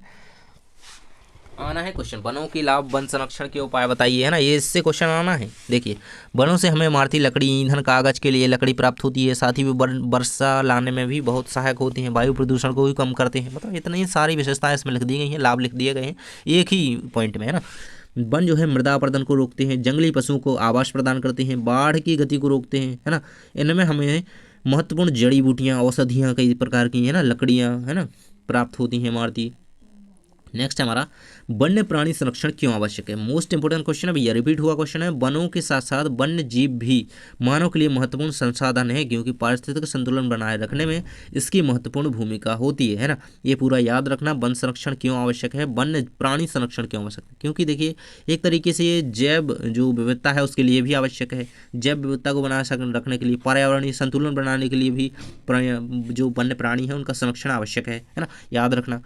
आना है क्वेश्चन, वनों के लाभ, वन संरक्षण के उपाय बताइए, है ना, ये इससे क्वेश्चन आना है। देखिए वनों से हमें इमारती लकड़ी, ईंधन, कागज के लिए लकड़ी प्राप्त होती है, साथ ही वे वर्षा लाने में भी बहुत सहायक होती हैं, वायु प्रदूषण को भी कम करते हैं। मतलब इतनी सारी विशेषताएं इसमें लिख दी गई हैं, लाभ लिख दिए गए हैं एक ही पॉइंट में, है ना। वन जो है मृदा अपरदन को रोकते हैं, जंगली पशुओं को आवास प्रदान करते हैं, बाढ़ की गति को रोकते हैं, है ना। इनमें हमें महत्वपूर्ण जड़ी बूटियाँ, औषधियाँ कई प्रकार की, है ना, लकड़ियाँ, है ना, प्राप्त होती हैं इमारती। नेक्स्ट हमारा वन्य प्राणी संरक्षण क्यों आवश्यक है? मोस्ट इंपोर्टेंट क्वेश्चन है भैया, रिपीट हुआ क्वेश्चन है। वनों के साथ साथ वन्य जीव भी मानव के लिए महत्वपूर्ण संसाधन है, क्योंकि पारिस्थितिक संतुलन बनाए रखने में इसकी महत्वपूर्ण भूमिका होती है ना। ये पूरा याद रखना। वन संरक्षण क्यों आवश्यक है, वन्य प्राणी संरक्षण क्यों आवश्यक है? क्योंकि देखिए एक तरीके से ये जैव जो विविधता है उसके लिए भी आवश्यक है। जैव विविधता को बनाए रखने के लिए, पर्यावरणीय संतुलन बनाने के लिए भी जो वन्य प्राणी है उनका संरक्षण आवश्यक है ना, याद रखना।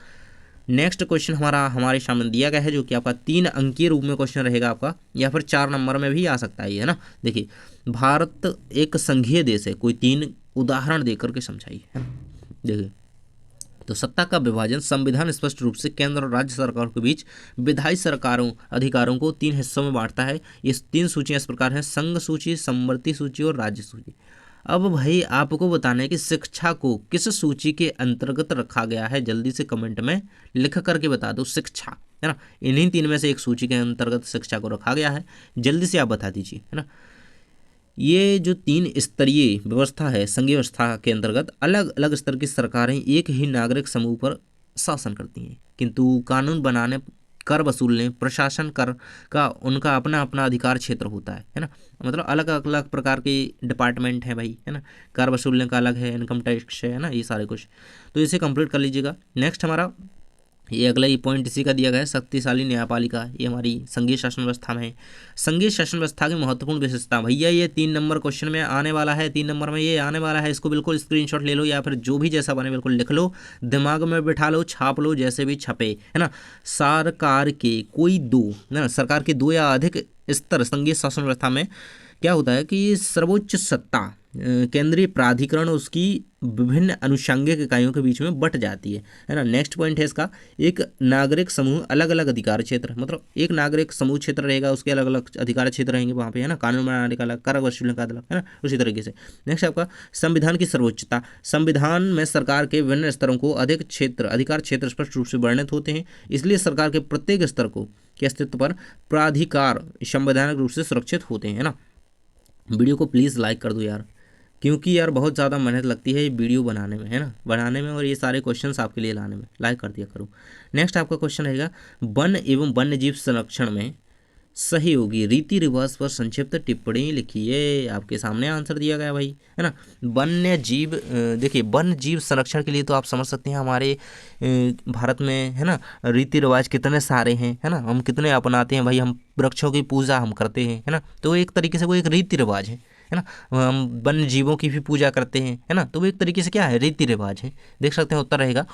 नेक्स्ट क्वेश्चन हमारे सामने दिया गया है, जो कि आपका 3 अंकीय रूप में क्वेश्चन रहेगा आपका, या फिर 4 नंबर में भी आ सकता है, है ना। देखिए भारत एक संघीय देश है, कोई 3 उदाहरण देकर के समझाइए, है ना। देखिए तो सत्ता का विभाजन, संविधान स्पष्ट रूप से केंद्र और राज्य सरकार के बीच विधायी सरकारों अधिकारों को 3 हिस्सों में बांटता है। ये 3 सूचियाँ इस प्रकार हैं, संघ सूची, समवर्ती सूची और राज्य सूची। अब भाई आपको बताना है कि शिक्षा को किस सूची के अंतर्गत रखा गया है, जल्दी से कमेंट में लिख करके बता दो। शिक्षा, है ना, इन्हीं 3 में से एक सूची के अंतर्गत शिक्षा को रखा गया है, जल्दी से आप बता दीजिए, है ना। ये जो 3 स्तरीय व्यवस्था है, संघीय व्यवस्था के अंतर्गत अलग अलग स्तर की सरकारें एक ही नागरिक समूह पर शासन करती हैं, किंतु कानून बनाने, कर वसूलने, प्रशासन कर का उनका अपना अपना अधिकार क्षेत्र होता है ना। मतलब अलग अलग प्रकार के डिपार्टमेंट हैं भाई, है ना। कर वसूलने का अलग है, इनकम टैक्स है ना, ये सारे कुछ, तो इसे कंप्लीट कर लीजिएगा। नेक्स्ट हमारा ये अगला ही पॉइंट इसी का दिया गया है, शक्तिशाली न्यायपालिका, ये हमारी संघीय शासन व्यवस्था में है। संघीय शासन व्यवस्था की महत्वपूर्ण विशेषता, भैया ये 3 नंबर क्वेश्चन में आने वाला है, 3 नंबर में ये आने वाला है, इसको बिल्कुल स्क्रीनशॉट ले लो या फिर जो भी जैसा बने बिल्कुल लिख लो, दिमाग में बिठा लो, छाप लो, जैसे भी छपे, है ना। सरकार के कोई दो, है ना, सरकार के 2 या अधिक स्तर संघीय शासन व्यवस्था में क्या होता है कि सर्वोच्च सत्ता केंद्रीय प्राधिकरण उसकी विभिन्न अनुषंगिक इकाइयों के बीच में बट जाती है ना। नेक्स्ट पॉइंट है इसका, एक नागरिक समूह अलग अलग अधिकार क्षेत्र, मतलब एक नागरिक समूह क्षेत्र रहेगा, उसके अलग अलग अधिकार क्षेत्र रहेंगे वहाँ पे, है ना। कानून बनाने का अलग, कर वसूलने का अलग, है ना, उसी तरीके से। नेक्स्ट आपका संविधान की सर्वोच्चता, संविधान में सरकार के विभिन्न स्तरों को अधिक क्षेत्र अधिकार क्षेत्र स्पष्ट रूप से वर्णित होते हैं, इसलिए सरकार के प्रत्येक स्तर को के अस्तित्व पर प्राधिकार संवैधानिक रूप से सुरक्षित होते हैं, है ना। वीडियो को प्लीज़ लाइक कर दो यार, क्योंकि यार बहुत ज़्यादा मेहनत लगती है ये वीडियो बनाने में, है ना, बनाने में, और ये सारे क्वेश्चंस आपके लिए लाने में। लाइक कर दिया करो। नेक्स्ट आपका क्वेश्चन रहेगा, वन एवं वन्य जीव संरक्षण में सहयोगी रीति रिवाज पर संक्षिप्त टिप्पणी लिखिए। आपके सामने आंसर दिया गया भाई, है ना। वन्य जीव, देखिए वन्य जीव संरक्षण के लिए तो आप समझ सकते हैं हमारे भारत में, है ना, रीति रिवाज कितने सारे हैं, है ना, हम कितने अपनाते हैं भाई। हम वृक्षों की पूजा हम करते हैं, है ना, तो एक तरीके से वो एक रीति रिवाज है ना। हम वन्य जीवों की भी पूजा करते हैं, है ना, तो वो एक तरीके से क्या है, रीति रिवाज है। देख सकते हैं उत्तर रहेगा,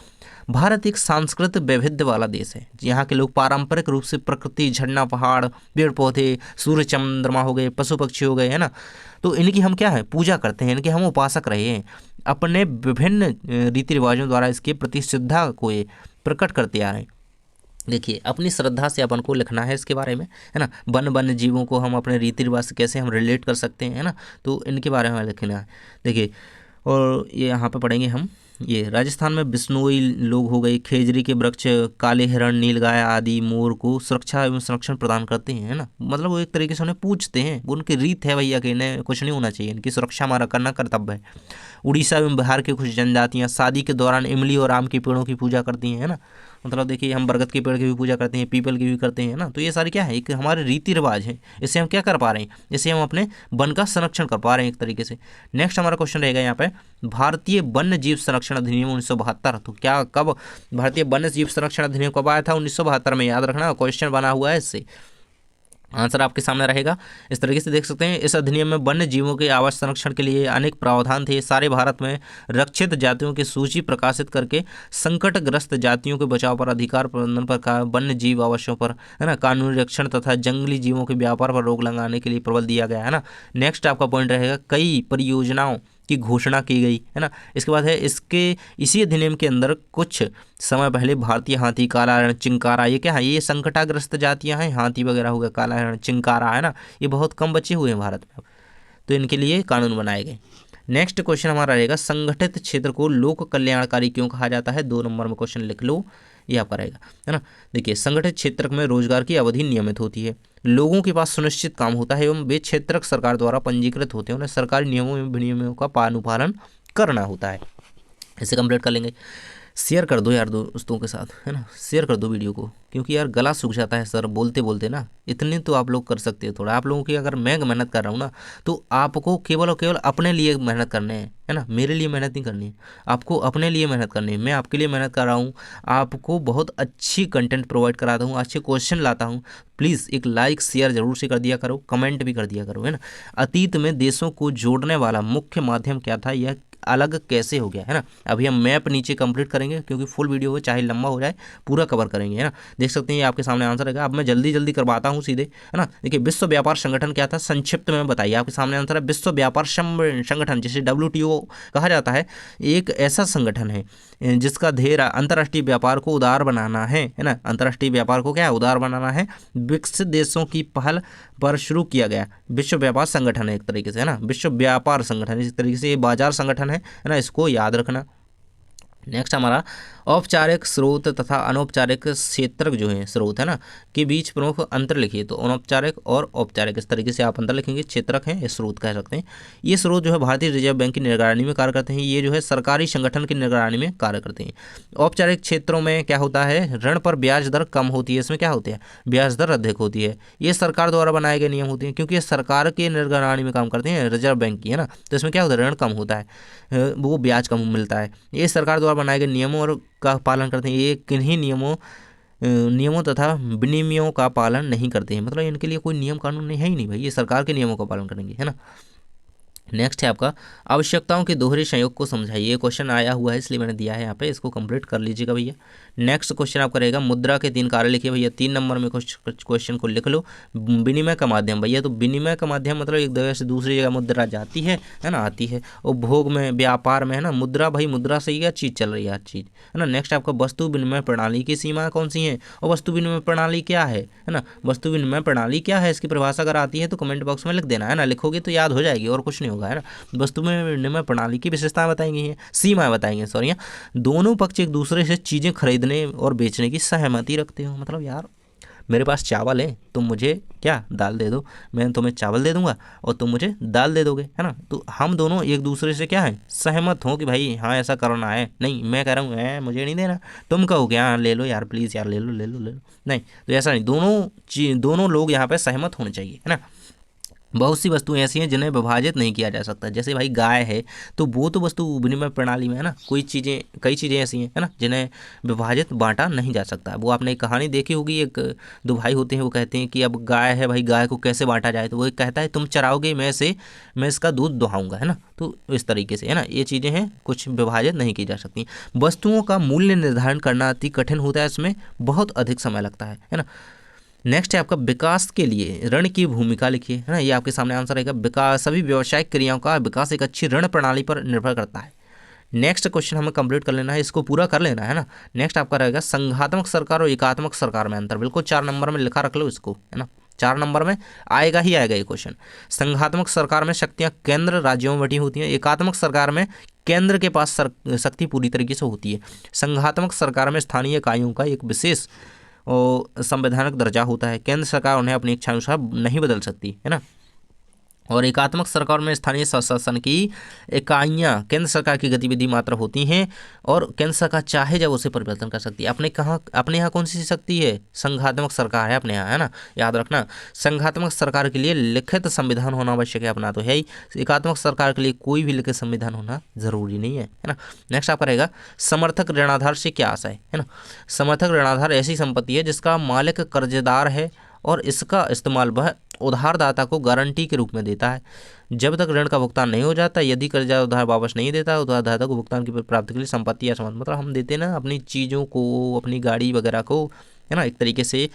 भारत एक सांस्कृतिक वैविध्य वाला देश है। यहाँ के लोग पारंपरिक रूप से प्रकृति, झरना, पहाड़, पेड़ पौधे, सूर्य चंद्रमा हो गए, पशु पक्षी हो गए, है ना, तो इनकी हम क्या है, पूजा करते हैं, इनके हम उपासक रहे हैं। अपने विभिन्न रीति रिवाजों द्वारा इसके प्रति श्रद्धा को ये प्रकट करते आ रहे हैं। देखिए अपनी श्रद्धा से अपन को लिखना है इसके बारे में, है ना। वन्य जीवों को हम अपने रीति रिवाज से कैसे हम रिलेट कर सकते हैं, है ना, तो इनके बारे में लिखना है। देखिए, और ये यहाँ पे पढ़ेंगे हम, ये राजस्थान में बिश्नोई लोग हो गए, खेजरी के वृक्ष, काले हिरण, नीलगाय आदि मोर को सुरक्षा एवं संरक्षण प्रदान करते हैं, है ना। मतलब वो एक तरीके से उन्हें पूजते हैं, वो उनकी रीत है भैया कि इन्हें कुछ नहीं होना चाहिए, इनकी सुरक्षा हमारा करना कर्तव्य है। उड़ीसा एवं बिहार की कुछ जनजातियाँ शादी के दौरान इमली और आम के पेड़ों की पूजा करती हैं, है ना। मतलब देखिए हम बरगद के पेड़ की भी पूजा करते हैं, पीपल की भी करते हैं, ना। तो ये सारे क्या है, एक हमारे रीति रिवाज है, इससे हम क्या कर पा रहे हैं, इससे हम अपने वन का संरक्षण कर पा रहे हैं एक तरीके से। नेक्स्ट हमारा क्वेश्चन रहेगा यहाँ पे, भारतीय वन्य जीव संरक्षण अधिनियम 1972, तो क्या कब भारतीय वन्य जीव संरक्षण अधिनियम कब आया था, 1972 में, याद रखना, क्वेश्चन बना हुआ है इससे। आंसर आपके सामने रहेगा। इस तरीके से देख सकते हैं, इस अधिनियम में वन्य जीवों के आवास संरक्षण के लिए अनेक प्रावधान थे। सारे भारत में रक्षित जातियों की सूची प्रकाशित करके संकटग्रस्त जातियों के बचाव पर, अधिकार प्रबंधन पर, वन्य जीव आवासों पर, है ना, कानूनी रक्षण तथा जंगली जीवों के व्यापार पर रोक लगाने के लिए प्रबल दिया गया, है ना। नेक्स्ट आपका पॉइंट रहेगा, कई परियोजनाओं की घोषणा की गई, है ना। इसके बाद है, इसके इसी अधिनियम के अंदर कुछ समय पहले भारतीय हाथी, काला हिरण, चिंकारा, ये क्या है, ये संकटाग्रस्त जातियां हैं, हाथी वगैरह हो गया, काला हिरण, चिंकारा, है ना, ये बहुत कम बचे हुए हैं भारत में, तो इनके लिए कानून बनाए गए। नेक्स्ट क्वेश्चन हमारा रहेगा, संगठित क्षेत्र को लोक कल्याणकारी क्यों कहा जाता है, 2 नंबर में क्वेश्चन लिख लो, ये आपका रहेगा, है ना। देखिए संगठित क्षेत्र में रोजगार की अवधि नियमित होती है, लोगों के पास सुनिश्चित काम होता है एवं वे क्षेत्रक सरकार द्वारा पंजीकृत होते हैं, उन्हें सरकारी नियमों एवं विनियमों का अनुपालन करना होता है। इसे कंप्लीट कर लेंगे। शेयर कर दो यार दोस्तों के साथ, है ना, शेयर कर दो वीडियो को, क्योंकि यार गला सूख जाता है सर बोलते बोलते ना, इतने तो आप लोग कर सकते हो थोड़ा। आप लोगों की अगर मैं मेहनत कर रहा हूँ ना, तो आपको केवल और केवल अपने लिए मेहनत करने हैं, है ना, मेरे लिए मेहनत नहीं करनी है, आपको अपने लिए मेहनत करनी है। मैं आपके लिए मेहनत कर रहा हूँ, आपको बहुत अच्छी कंटेंट प्रोवाइड कराता हूँ, अच्छे क्वेश्चन लाता हूँ। प्लीज़ एक लाइक शेयर जरूर से कर दिया करो, कमेंट भी कर दिया करो, है ना। अतीत में देशों को जोड़ने वाला मुख्य माध्यम क्या था, यह अलग कैसे हो गया, है ना। अभी हम मैप नीचे कंप्लीट करेंगे, क्योंकि फुल वीडियो हो चाहे लंबा हो जाए पूरा कवर करेंगे, है ना। देख सकते हैं ये आपके सामने आंसर रहेगा। अब मैं जल्दी जल्दी करवाता हूँ सीधे, है ना। देखिए विश्व व्यापार संगठन क्या था, संक्षिप्त में बताइए, आपके सामने आंसर है विश्व व्यापार संगठन, जिसे WTO कहा जाता है, एक ऐसा संगठन है जिसका ध्येय अंतर्राष्ट्रीय व्यापार को उदार बनाना है ना। अंतर्राष्ट्रीय व्यापार को क्या है, उदार बनाना है। विकसित देशों की पहल पर शुरू किया गया विश्व व्यापार संगठन है एक तरीके से, है ना। विश्व व्यापार संगठन इस तरीके से ये बाजार संगठन है ना, इसको याद रखना। नेक्स्ट हमारा औपचारिक स्रोत तथा अनौपचारिक क्षेत्रक जो है स्रोत, है ना, के बीच प्रमुख अंतर लिखिए। तो अनौपचारिक और औपचारिक इस तरीके से आप अंतर लिखेंगे। क्षेत्रक है, ये स्रोत कह सकते हैं। ये स्रोत जो है भारतीय रिजर्व बैंक की निगरानी में कार्य करते हैं, ये जो है सरकारी संगठन की निगरानी में कार्य करते हैं। औपचारिक क्षेत्रों में क्या होता है, ऋण पर ब्याज दर कम होती है, इसमें क्या होती है, ब्याज दर अधिक होती है। ये सरकार द्वारा बनाए गए नियम होते हैं, क्योंकि ये सरकार के निगरानी में काम करते हैं, रिजर्व बैंक की, है ना, तो इसमें क्या होता है, ऋण कम होता है, वो ब्याज कम मिलता है। ये सरकार द्वारा बनाए गए नियमों और का पालन करते हैं, ये किन्हीं नियमों तथा विनियमों का पालन नहीं करते हैं। मतलब इनके लिए कोई नियम कानून नहीं है ही नहीं भाई, ये सरकार के नियमों का पालन करेंगे, है ना। नेक्स्ट है आपका आवश्यकताओं के दोहरे संयोग को समझाइए। ये क्वेश्चन आया हुआ है इसलिए मैंने दिया है यहाँ पे, इसको कंप्लीट कर लीजिएगा भैया। नेक्स्ट क्वेश्चन आपका रहेगा मुद्रा के 3 कार्य लिखिए भैया। 3 नंबर में क्वेश्चन को लिख लो। विनिमय का माध्यम भैया, तो विनिमय का माध्यम मतलब एक जगह से दूसरी जगह मुद्रा जाती है ना, आती है। और भोग में, व्यापार में, है ना, मुद्रा भाई मुद्रा से ही क्या चीज़ चल रही है, हर चीज़, है ना। नेक्स्ट आपका वस्तु विनिमय प्रणाली की सीमा कौन सी है, और वस्तु विनिमय प्रणाली क्या है ना। वस्तु विनिमय प्रणाली क्या है, इसकी परिभाषा अगर आती है तो कमेंट बॉक्स में लिख देना, है ना। लिखोगे तो याद हो जाएगी और कुछ नहीं होगा, है ना। वस्तु विनिमय प्रणाली की विशेषताएं बताएंगी हैं, सीमाएं बताएंगे, सॉरी। दोनों पक्ष एक दूसरे से चीज़ें खरीदने और बेचने की सहमति रखते हो। मतलब यार मेरे पास चावल है, तुम मुझे क्या दाल दे दो, मैं तुम्हें चावल दे दूंगा और तुम मुझे दाल दे दोगे, है ना। तो हम दोनों एक दूसरे से क्या है, सहमत हो कि भाई हाँ ऐसा करना है। नहीं मैं कह रहा हूँ है मुझे नहीं देना, तुम कहो कि हाँ ले लो यार प्लीज़ यार ले लो ले लो ले लो, नहीं तो ऐसा नहीं, दोनों लोग यहाँ पे सहमत होने चाहिए, है ना। बहुत सी वस्तुएं ऐसी हैं जिन्हें विभाजित नहीं किया जा सकता, जैसे भाई गाय है तो वो तो वस्तु विनिमय प्रणाली में है ना। कई चीज़ें ऐसी हैं, है ना, जिन्हें विभाजित बांटा नहीं जा सकता। वो आपने एक कहानी देखी होगी, एक दो भाई होते हैं, वो कहते हैं कि अब गाय है भाई, गाय को कैसे बांटा जाए, तो वो एक कहता है तुम चराओगे, मैं इसका दूध दुहाऊंगा, है ना। तो इस तरीके से, है ना, ये चीज़ें हैं, कुछ विभाजित नहीं की जा सकती। वस्तुओं का मूल्य निर्धारण करना अति कठिन होता है, इसमें बहुत अधिक समय लगता है ना। नेक्स्ट है आपका विकास के लिए ऋण की भूमिका लिखिए, है ना। ये आपके सामने आंसर रहेगा। विकास, सभी व्यावसायिक क्रियाओं का विकास एक अच्छी ऋण प्रणाली पर निर्भर करता है। नेक्स्ट क्वेश्चन हमें कंप्लीट कर लेना है, इसको पूरा कर लेना है ना। नेक्स्ट आपका रहेगा संघात्मक सरकार और एकात्मक सरकार में अंतर। बिल्कुल 4 नंबर में लिखा रख लो इसको, है ना। 4 नंबर में आएगा ही आएगा ये क्वेश्चन। संघात्मक सरकार में शक्तियाँ केंद्र राज्यों में बटी होती हैं। एकात्मक सरकार में केंद्र के पास शक्ति पूरी तरीके से होती है। संघात्मक सरकार में स्थानीय इकाइयों का एक विशेष और संवैधानिक दर्जा होता है। केंद्र सरकार उन्हें अपनी इच्छानुसार नहीं बदल सकती, है ना। और एकात्मक सरकार में स्थानीय शासन की इकाइयाँ केंद्र सरकार की गतिविधि मात्र होती हैं और केंद्र सरकार चाहे जब उसे परिवर्तन कर सकती है। अपने यहाँ कौन सी शक्ति है, संघात्मक सरकार है अपने यहाँ, है ना, याद रखना। संघात्मक सरकार के लिए लिखित संविधान होना आवश्यक है, अपना तो है ही। एकात्मक सरकार के लिए कोई भी लिखित संविधान होना जरूरी नहीं है ना। नेक्स्ट आपका रहेगा समर्थक ऋणाधार से क्या आशय है ना। समर्थक ऋणाधार ऐसी संपत्ति है जिसका मालिक कर्जदार है और इसका इस्तेमाल वह उधारदाता को गारंटी के रूप में देता है जब तक ऋण का भुगतान नहीं हो जाता। यदि कर्जा उधार वापस नहीं देता उधारदाता को भुगतान की प्राप्ति के लिए संपत्ति या संबंध, मतलब हम देते हैं ना अपनी चीज़ों को, अपनी गाड़ी वगैरह को, है ना, एक तरीके से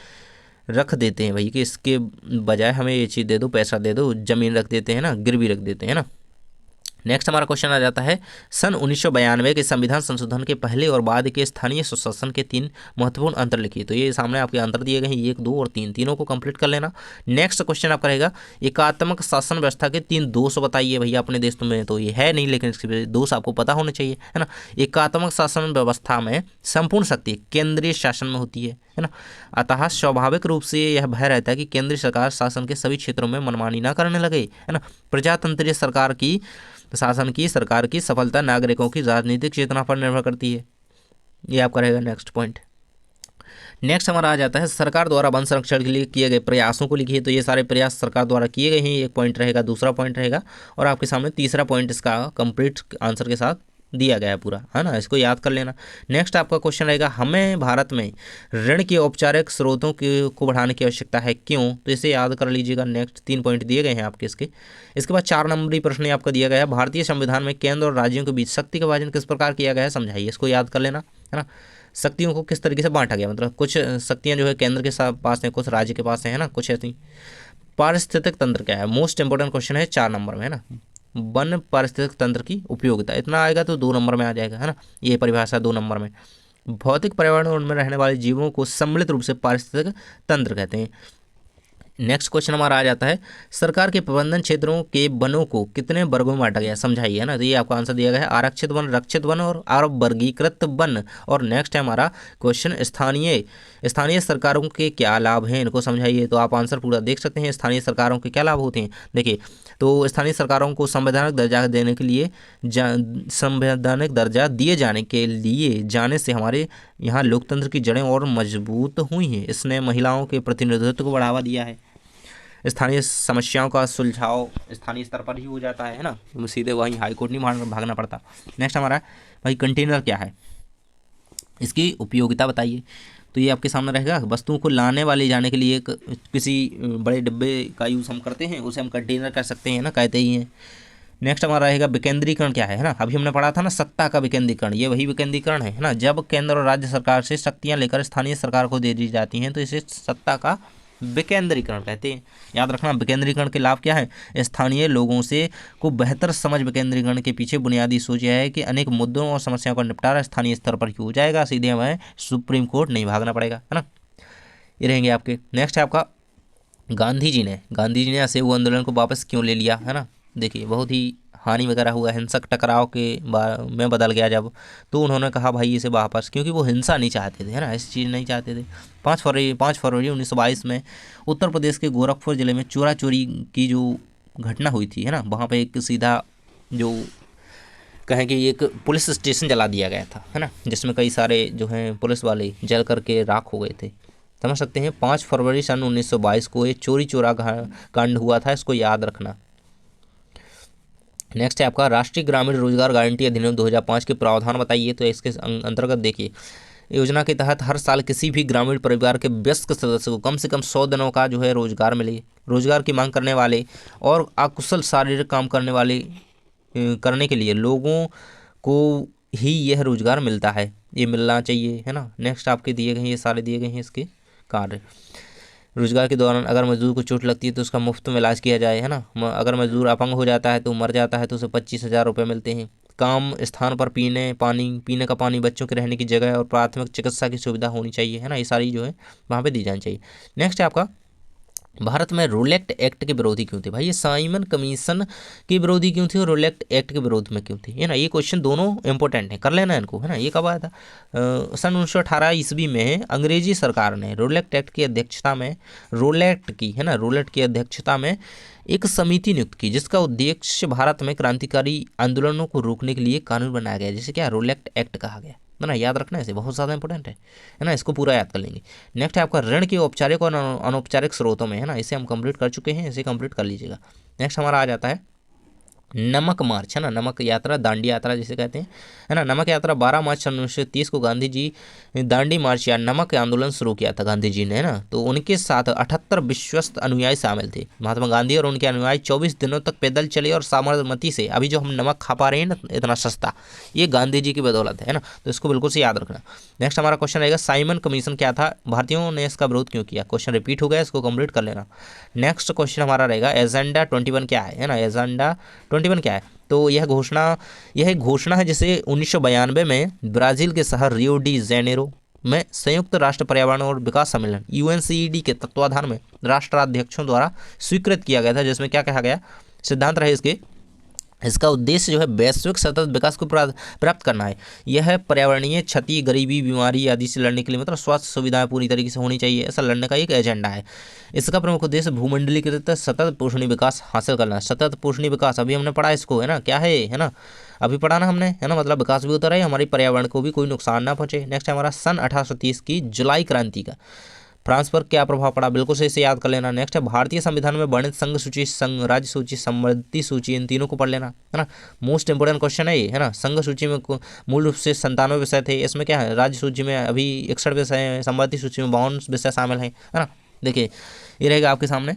रख देते हैं भाई कि इसके बजाय हमें ये चीज़ दे दो, पैसा दे दो, ज़मीन रख देते हैं ना, गिरवी रख देते हैं ना। नेक्स्ट हमारा क्वेश्चन आ जाता है सन 1992 के संविधान संशोधन के पहले और बाद के स्थानीय सुशासन के 3 महत्वपूर्ण अंतर लिखिए। तो ये सामने आपके अंतर दिए गए हैं, 1, 2 और 3, तीनों को कंप्लीट कर लेना। नेक्स्ट क्वेश्चन आपका रहेगा एकात्मक शासन व्यवस्था के 3 दोष बताइए। भैया अपने देश में तो ये है नहीं, लेकिन इसके दोष आपको पता होने चाहिए, है ना। एकात्मक शासन व्यवस्था में संपूर्ण शक्ति केंद्रीय शासन में होती है ना। अतः स्वाभाविक रूप से यह भय रहता है कि केंद्रीय सरकार शासन के सभी क्षेत्रों में मनमानी ना करने लगे, है ना। प्रजातंत्रीय शासन की सरकार की सफलता नागरिकों की राजनीतिक चेतना पर निर्भर करती है। ये आपका रहेगा नेक्स्ट पॉइंट। नेक्स्ट हमारा आ जाता है सरकार द्वारा वन संरक्षण के लिए किए गए प्रयासों को लिखिए। तो ये सारे प्रयास सरकार द्वारा किए गए हैं, एक पॉइंट रहेगा, दूसरा पॉइंट रहेगा और आपके सामने तीसरा पॉइंट इसका कंप्लीट आंसर के साथ दिया गया है पूरा, है ना, इसको याद कर लेना। नेक्स्ट आपका क्वेश्चन रहेगा हमें भारत में ऋण के औपचारिक स्रोतों को बढ़ाने की आवश्यकता है, क्यों? तो इसे याद कर लीजिएगा। नेक्स्ट 3 पॉइंट दिए गए हैं आपके इसके बाद 4 नंबरी प्रश्न आपका दिया गया है भारतीय संविधान में केंद्र और राज्यों के बीच शक्ति का विभाजन किस प्रकार किया गया है, समझाइए। इसको याद कर लेना, है ना। शक्तियों को किस तरीके से बांटा गया, मतलब कुछ शक्तियाँ जो है केंद्र के पास हैं, कुछ राज्य के पास है ना, कुछ ऐसी। पारिस्थितिक तंत्र क्या है, मोस्ट इंपोर्टेंट क्वेश्चन है 4 नंबर में, है ना। वन पारिस्थितिक तंत्र की उपयोगिता, इतना आएगा तो 2 नंबर में आ जाएगा, है ना। ये परिभाषा 2 नंबर में। भौतिक पर्यावरण और उनमें रहने वाले जीवों को सम्मिलित रूप से पारिस्थितिक तंत्र कहते हैं। नेक्स्ट क्वेश्चन हमारा आ जाता है सरकार के प्रबंधन क्षेत्रों के वनों को कितने वर्गों में बांटा गया, समझाइए, है ना। तो ये आपका आंसर दिया गया है आरक्षित वन, रक्षित वन और वर्गीकृत वन। और नेक्स्ट है हमारा क्वेश्चन स्थानीय सरकारों के क्या लाभ हैं, इनको समझाइए। तो आप आंसर पूरा देख सकते हैं, स्थानीय सरकारों के क्या लाभ होते हैं। देखिए तो स्थानीय सरकारों को संवैधानिक दर्जा देने के लिए संवैधानिक दर्जा दिए जाने से हमारे यहाँ लोकतंत्र की जड़ें और मजबूत हुई हैं। इसने महिलाओं के प्रतिनिधित्व को बढ़ावा दिया है। स्थानीय समस्याओं का सुलझाव स्थानीय स्तर पर ही हो जाता है ना, सीधे वहीं हाईकोर्ट नहीं भागना पड़ता। नेक्स्ट हमारा भाई कंटेनर क्या है, इसकी उपयोगिता बताइए। तो ये आपके सामने रहेगा, वस्तुओं को लाने वाले जाने के लिए किसी बड़े डिब्बे का यूज़ हम करते हैं, उसे हम कंटेनर कर सकते हैं ना, कहते ही हैं। नेक्स्ट हमारा रहेगा विकेंद्रीकरण क्या है ना, अभी हमने पढ़ा था ना सत्ता का विकेंद्रीकरण, ये वही विकेंद्रीकरण है ना। जब केंद्र और राज्य सरकार से शक्तियां लेकर स्थानीय सरकार को दे दी जाती हैं तो इसे सत्ता का विकेंद्रीकरण कहते हैं। याद रखना, विकेंद्रीकरण के लाभ क्या है, स्थानीय लोगों से को बेहतर समझ। विकेंद्रीकरण के पीछे बुनियादी सोच यह है कि अनेक मुद्दों और समस्याओं का निपटारा स्थानीय स्तर पर ही हो जाएगा, सीधे हमें सुप्रीम कोर्ट नहीं भागना पड़ेगा, है ना। ये रहेंगे आपके। नेक्स्ट है आपका, गांधी जी ने असेहू आंदोलन को वापस क्यों ले लिया, है ना। देखिए, बहुत ही हानि वगैरह हुआ, हिंसक टकराव के में बदल गया जब, तो उन्होंने कहा भाई इसे वापस, क्योंकि वो हिंसा नहीं चाहते थे, है ना, ऐसी चीज़ नहीं चाहते थे। 5 फरवरी 1922 में उत्तर प्रदेश के गोरखपुर जिले में चोरा चोरी की जो घटना हुई थी, है ना, वहाँ पे एक सीधा जो कहें कि एक पुलिस स्टेशन जला दिया गया था, है ना, जिसमें कई सारे जो हैं पुलिस वाले जल करके राख हो गए थे, समझ सकते हैं। 5 फरवरी सन 1922 को ये चोरी चोरा कांड हुआ था, इसको याद रखना। नेक्स्ट है आपका, राष्ट्रीय ग्रामीण रोजगार गारंटी अधिनियम 2005 के प्रावधान बताइए। तो इसके अंतर्गत देखिए, योजना के तहत हर साल किसी भी ग्रामीण परिवार के वयस्क सदस्य को कम से कम 100 दिनों का जो है रोजगार मिले। रोजगार की मांग करने वाले और अकुशल शारीरिक काम करने के लिए लोगों को ही यह रोजगार मिलता है, ये मिलना चाहिए, है ना। नेक्स्ट आपके दिए गए हैं, ये सारे दिए गए हैं इसके कार्य। रोजगार के दौरान अगर मजदूर को चोट लगती है तो उसका मुफ्त में इलाज किया जाए, है ना। अगर मजदूर अपंग हो जाता है तो मर जाता है तो उसे 25,000 रुपये मिलते हैं। काम स्थान पर पीने का पानी, बच्चों के रहने की जगह और प्राथमिक चिकित्सा की सुविधा होनी चाहिए, है ना। ये सारी जो है वहाँ पे दी जानी चाहिए। नेक्स्ट है आपका, भारत में रोलेक्ट एक्ट के विरोधी क्यों थे। भाई ये साइमन कमीशन के विरोधी क्यों थे और रोलेक्ट एक्ट के विरोध में क्यों थे, है ना। ये क्वेश्चन दोनों इंपॉर्टेंट है, कर लेना इनको, है ना। ये कब आया था, सन 1918 ईस्वी में अंग्रेजी सरकार ने रोलेक्ट एक्ट की अध्यक्षता में रोलेक्ट की अध्यक्षता में एक समिति नियुक्त की, जिसका उद्देश्य भारत में क्रांतिकारी आंदोलनों को रोकने के लिए कानून बनाया गया, जिसे क्या रोलेक्ट एक्ट कहा गया, है ना। याद रखना, इसे बहुत ज़्यादा इंपॉर्टेंट है ना, इसको पूरा याद कर लेंगे। नेक्स्ट है आपका, ऋण के औपचारिक और अनौपचारिक स्रोतों में, है ना, इसे हम कंप्लीट कर चुके हैं, इसे कंप्लीट कर लीजिएगा। नेक्स्ट हमारा आ जाता है नमक मार्च, है ना, नमक यात्रा, दांडी यात्रा जिसे कहते हैं, है ना। नमक यात्रा 12 मार्च सन 1930 को गांधी जी दांडी मार्च या नमक आंदोलन शुरू किया था गांधी जी ने, है ना। तो उनके साथ 78 विश्वस्त अनुयायी शामिल थे। महात्मा गांधी और उनके अनुयायी 24 दिनों तक पैदल चले और साबरमती से, अभी जो हम नमक खा पा रहे हैं ना इतना सस्ता, ये गांधी जी की बदौलत है ना। तो इसको बिल्कुल से याद रखना। नेक्स्ट हमारा क्वेश्चन रहेगा, साइमन कमीशन क्या था, भारतीयों ने इसका विरोध क्यों किया। क्वेश्चन रिपीट हो गया, इसको कंप्लीट कर लेना। नेक्स्ट क्वेश्चन हमारा रहेगा, एजेंडा 21 क्या है ना, एजेंडा 21 क्या है। तो यह एक घोषणा है जिसे 1992 में ब्राजील के शहर रियो डी जेनेरो में संयुक्त राष्ट्र पर्यावरण और विकास सम्मेलन UNCED के तत्वाधान में राष्ट्राध्यक्षों द्वारा स्वीकृत किया गया था, जिसमें क्या कहा गया, सिद्धांत रहे इसका उद्देश्य जो है वैश्विक सतत विकास को प्राप्त करना है। यह है पर्यावरणीय क्षति, गरीबी, बीमारी आदि से लड़ने के लिए, मतलब स्वास्थ्य सुविधाएं पूरी तरीके से होनी चाहिए, ऐसा लड़ने का एक एजेंडा है। इसका प्रमुख उद्देश्य भूमंडलीकृत सतत पोषणीय विकास हासिल करना है। सतत पोषणीय विकास अभी हमने पढ़ा इसको, है ना, क्या है ना, अभी पढ़ा ना हमने, है ना, मतलब विकास भी होता रहे, हमारी पर्यावरण को भी कोई नुकसान ना पहुंचे। नेक्स्ट है हमारा सन 1830 की जुलाई क्रांति का फ्रांस पर क्या प्रभाव पड़ा, बिल्कुल से इसे याद कर लेना। नेक्स्ट है भारतीय संविधान में वर्णित संघ सूची, संघ राज्य सूची, समवर्ती सूची, इन तीनों को पढ़ लेना, है ना। मोस्ट इंपोर्टेंट क्वेश्चन है ये, है ना। संघ सूची में मूल रूप से 97 विषय थे, इसमें क्या है, राज्य सूची में अभी 61 विषय हैं, समवर्ती सूची में 52 विषय शामिल हैं, है ना। देखिए ये रहेगा आपके सामने,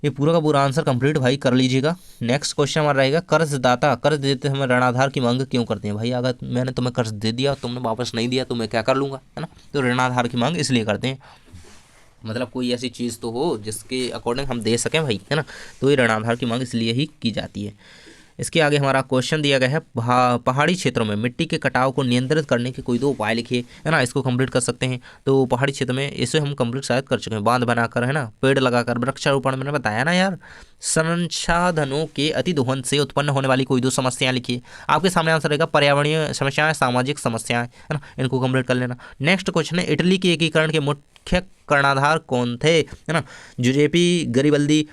ये पूरा का पूरा आंसर कंप्लीट भाई कर लीजिएगा। नेक्स्ट क्वेश्चन हमारा रहेगा, कर्जदाता कर्ज देते समय ऋणाधार की मांग क्यों करते हैं। भाई अगर मैंने तुम्हें कर्ज दे दिया और तुमने वापस नहीं दिया तो मैं क्या कर लूँगा, है ना। तो ऋणाधार की मांग इसलिए करते हैं, मतलब कोई ऐसी चीज़ तो हो जिसके अकॉर्डिंग हम दे सकें भाई, है ना। तो ये ऋणाधार की मांग इसलिए ही की जाती है। इसके आगे हमारा क्वेश्चन दिया गया है, पहाड़ी क्षेत्रों में मिट्टी के कटाव को नियंत्रित करने के कोई 2 उपाय लिखिए, है ना। इसको कंप्लीट कर सकते हैं। तो पहाड़ी क्षेत्र में इसे हम कंप्लीट शायद कर चुके हैं, बांध बनाकर, है ना, पेड़ लगाकर, वृक्षारोपण, मैंने बताया ना यार। संसाधनों के अति दोहन से उत्पन्न होने वाली कोई 2 समस्याएं लिखिए। आपके सामने आंसर रहेगा पर्यावरणीय समस्याएं, सामाजिक समस्याएं, है ना, इनको कंप्लीट कर लेना। नेक्स्ट क्वेश्चन है, इटली के एकीकरण के मुख्य कर्णधार कौन थे, है ना। जुजेपी गरिबल्दी,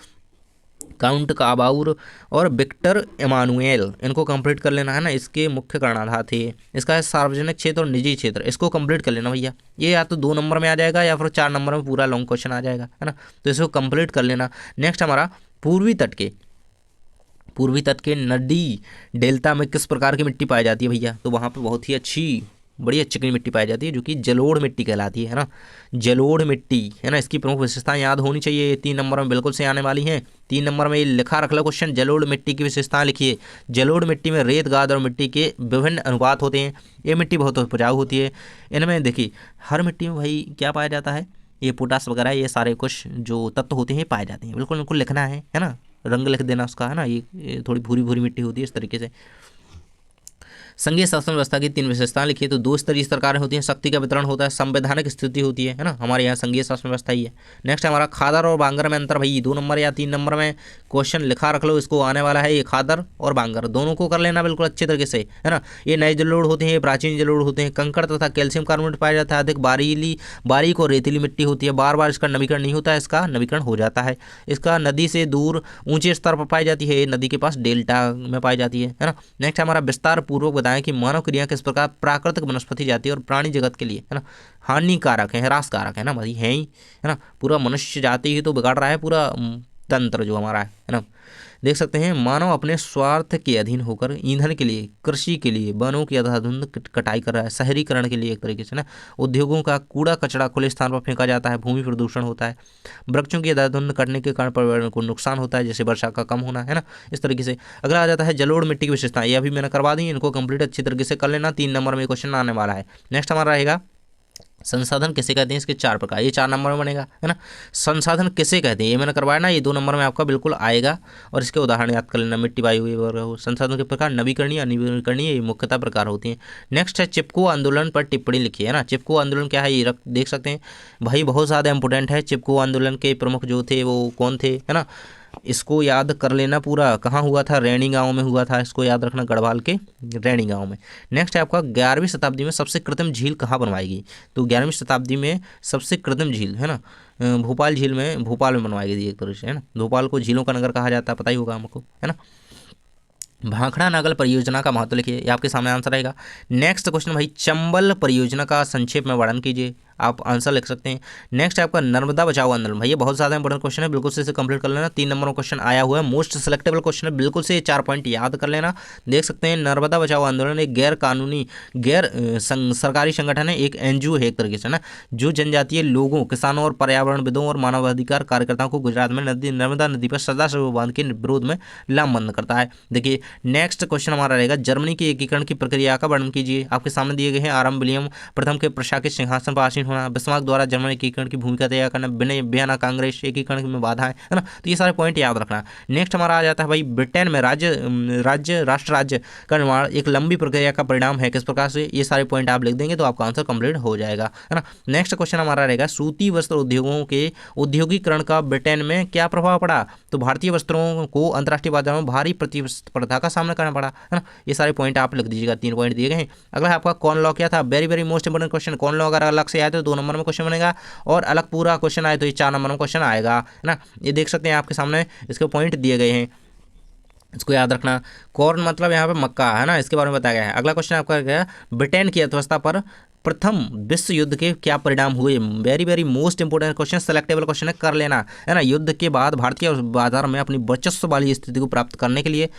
काउंट काबाउर और विक्टर इमानुएल, इनको कंप्लीट कर लेना, है ना। इसके मुख्य कर्णधार थे। इसका है सार्वजनिक क्षेत्र और निजी क्षेत्र, इसको कंप्लीट कर लेना भैया। ये या तो 2 नंबर में आ जाएगा या फिर 4 नंबर में पूरा लॉन्ग क्वेश्चन आ जाएगा, है ना। तो इसको कंप्लीट कर लेना। नेक्स्ट हमारा पूर्वी तट के नदी डेल्टा में किस प्रकार की मिट्टी पाई जाती है भैया। तो वहाँ पे बहुत ही अच्छी बढ़िया चिकनी मिट्टी पाई जाती है जो कि जलोढ़ मिट्टी कहलाती है ना, जलोढ़ मिट्टी है ना। इसकी प्रमुख विशेषताएं याद होनी चाहिए, ये 3 नंबर में बिल्कुल से आने वाली हैं। 3 नंबर में ये लिखा रख लो क्वेश्चन, जलोढ़ मिट्टी की विशेषताएं लिखिए। जलोढ़ मिट्टी में रेत, गाद और मिट्टी के विभिन्न अनुपात होते हैं। ये मिट्टी बहुत उपजाऊ होती है। इनमें देखिए हर मिट्टी में भाई क्या पाया जाता है, ये पोटास वगैरह ये सारे कुछ जो तत्व होते हैं पाए जाते हैं। बिल्कुल बिल्कुल लिखना है ना, रंग लिख देना उसका है ना। ये थोड़ी भूरी भूरी मिट्टी होती है इस तरीके से। संघीय शासन व्यवस्था की 3 विशेषताएं लिखिए। तो 2 स्तरीय सरकारें होती हैं, शक्ति का वितरण होता है, संवैधानिक स्थिति होती है ना। हमारे यहाँ संघीय शासन व्यवस्था ही है। नेक्स्ट हमारा खादर और बांगर में अंतर, भाई 2 नंबर या 3 नंबर में क्वेश्चन लिखा रख लो, इसको आने वाला है। ये खादर और बांगर दोनों को कर लेना बिल्कुल अच्छे तरीके से है ना। ये नए जलोढ़ होते हैं, ये प्राचीन जलोढ़ होते हैं। कंकड़ तथा कैल्शियम कार्बोनेट पाया जाता है। अधिक बारीक और रेतीली मिट्टी होती है। बार बार इसका नवीकरण नहीं होता है, इसका नवीकरण हो जाता है। इसका नदी से दूर ऊंचे स्तर पर पाई जाती है, नदी के पास डेल्टा में पाई जाती है ना। नेक्स्ट हमारा विस्तार पूर्वक बताएं कि मानव क्रिया किस प्रकार प्राकृतिक वनस्पति जाति और प्राणी जगत के लिए है ना हानिकारक है, ह्रासकारक है ना भाई, है ही है ना। पूरा मनुष्य जाति ही तो बिगाड़ रहा है पूरा तंत्र जो हमारा है ना। देख सकते हैं मानव अपने स्वार्थ के अधीन होकर ईंधन के लिए, कृषि के लिए वनों की अंधाधुंध कटाई कर रहा है। शहरीकरण के लिए एक तरीके से ना, उद्योगों का कूड़ा कचरा खुले स्थान पर फेंका जाता है, भूमि प्रदूषण होता है। वृक्षों की अंधाधुंध कटने के कारण पर्यावरण को नुकसान होता है, जैसे वर्षा का कम होना है ना, इस तरीके से। अगला आ जाता है जलोढ़ मिट्टी की विशेषताएं, ये अभी मैंने करवा दी, इनको कंप्लीट अच्छी तरीके से कर लेना। 3 नंबर में क्वेश्चन आने वाला है। नेक्स्ट हमारा रहेगा संसाधन किसे कहते हैं, इसके 4 प्रकार, ये 4 नंबर में बनेगा है ना। संसाधन किसे कहते हैं ये मैंने करवाया ना, ये 2 नंबर में आपका बिल्कुल आएगा। और इसके उदाहरण याद कर लेना, मिट्टी, वायु वगैरह। संसाधन के प्रकार नवीकरणीय, अनवीकरणीय, ये मुख्यतः प्रकार होती हैं। नेक्स्ट है चिपको आंदोलन पर टिप्पणी लिखिए है ना। चिपको आंदोलन क्या है ये देख सकते हैं भाई, बहुत ज़्यादा इंपॉर्टेंट है। चिपको आंदोलन के प्रमुख जो थे वो कौन थे है ना, इसको याद कर लेना पूरा। कहाँ हुआ था, रैणी गांव में हुआ था, इसको याद रखना, गढ़वाल के रैणी गांव में। नेक्स्ट है आपका 11वीं शताब्दी में सबसे कृत्रिम झील कहाँ बनवाई गई। तो 11वीं शताब्दी में सबसे कृत्रिम झील है ना भोपाल झील में, भोपाल में बनवाई गई एक तरह से है ना। भोपाल को झीलों का नगर कहा जाता है, पता ही होगा हमको है ना। भाखड़ा नागल परियोजना का महत्व लिखिए, ये आपके सामने आंसर रहेगा। नेक्स्ट क्वेश्चन भाई चंबल परियोजना का संक्षेप में वर्णन कीजिए, आप आंसर लिख सकते हैं। नेक्स्ट है आपका नर्मदा बचाओ आंदोलन, भाई ये बहुत ज़्यादा इंपॉर्टेंट क्वेश्चन है, बिल्कुल से इसे कंप्लीट कर लेना। 3 नंबर में क्वेश्चन आया हुआ है, मोस्ट सिलेक्टेबल क्वेश्चन है, बिल्कुल से 4 पॉइंट याद कर लेना। देख सकते हैं नर्मदा बचाओ आंदोलन एक गैर कानूनी सरकारी संगठन है, एक NGO है एक तरीके से ना, जो जनजातीय लोगों, किसानों और पर्यावरणविदों और मानवाधिकार कार्यकर्ताओं को गुजरात में नर्मदा नदी पर सदाशिव बांध के विरोध में लामबंद करता है। देखिए नेक्स्ट क्वेश्चन हमारा रहेगा जर्मनी के एकीकरण की प्रक्रिया का वर्णन कीजिए, आपके सामने दिए गए हैं। आरंभ विलियम प्रथम के प्रशासनिक सिंहासन पर आसीन होना, बिस्मार्क द्वारा जर्मनी एकीकरण की भूमिका तैयार करना, वियना कांग्रेस एकीकरण में बाधा है ना। तो ये सारे पॉइंट याद रखना। नेक्स्ट हमारा आ जाता है भाई ब्रिटेन में राष्ट्र राज्य का निर्माण एक लंबी प्रक्रिया का परिणाम है, किस प्रकार से, ये सारे पॉइंट आप लिख देंगे तो आपका आंसर कंप्लीट हो जाएगा है ना। नेक्स्ट क्वेश्चन हमारा रहेगा सूती वस्त्र उद्योगों के औद्योगिकरण का ब्रिटेन में क्या प्रभाव पड़ा। तो भारतीय वस्त्रों को अंतर्राष्ट्रीय बाजारों में भारी प्रतिस्पर्धा का सामना करना पड़ा है ना। ये सारे पॉइंट आप लिख दीजिएगा, 3 पॉइंट दिए गए हैं। अगला है आपका कॉर्न लॉ क्या था, very very most important question. Corn law अगर अलग से आए तो 2 नंबर में क्वेश्चन बनेगा, और अलग पूरा क्वेश्चन आए तो ये 4 नंबर में क्वेश्चन आएगा है ना। ये देख सकते हैं आपके सामने इसके पॉइंट दिए गए हैं, इसको याद रखना। कॉर्न मतलब यहाँ पे मक्का है ना, इसके बारे में बताया गया है। अगला क्वेश्चन आपका क्या है, ब्रिटेन की अर्थव्यवस्था पर प्रथम विश्व युद्ध के क्या परिणाम हुए। Very very most important question, selectable question है, कर लेना है ना। युद्ध के बाद भारतीय बाजार में अपनी वर्चस्व वाली स्थिति को प्राप्त करने के लिए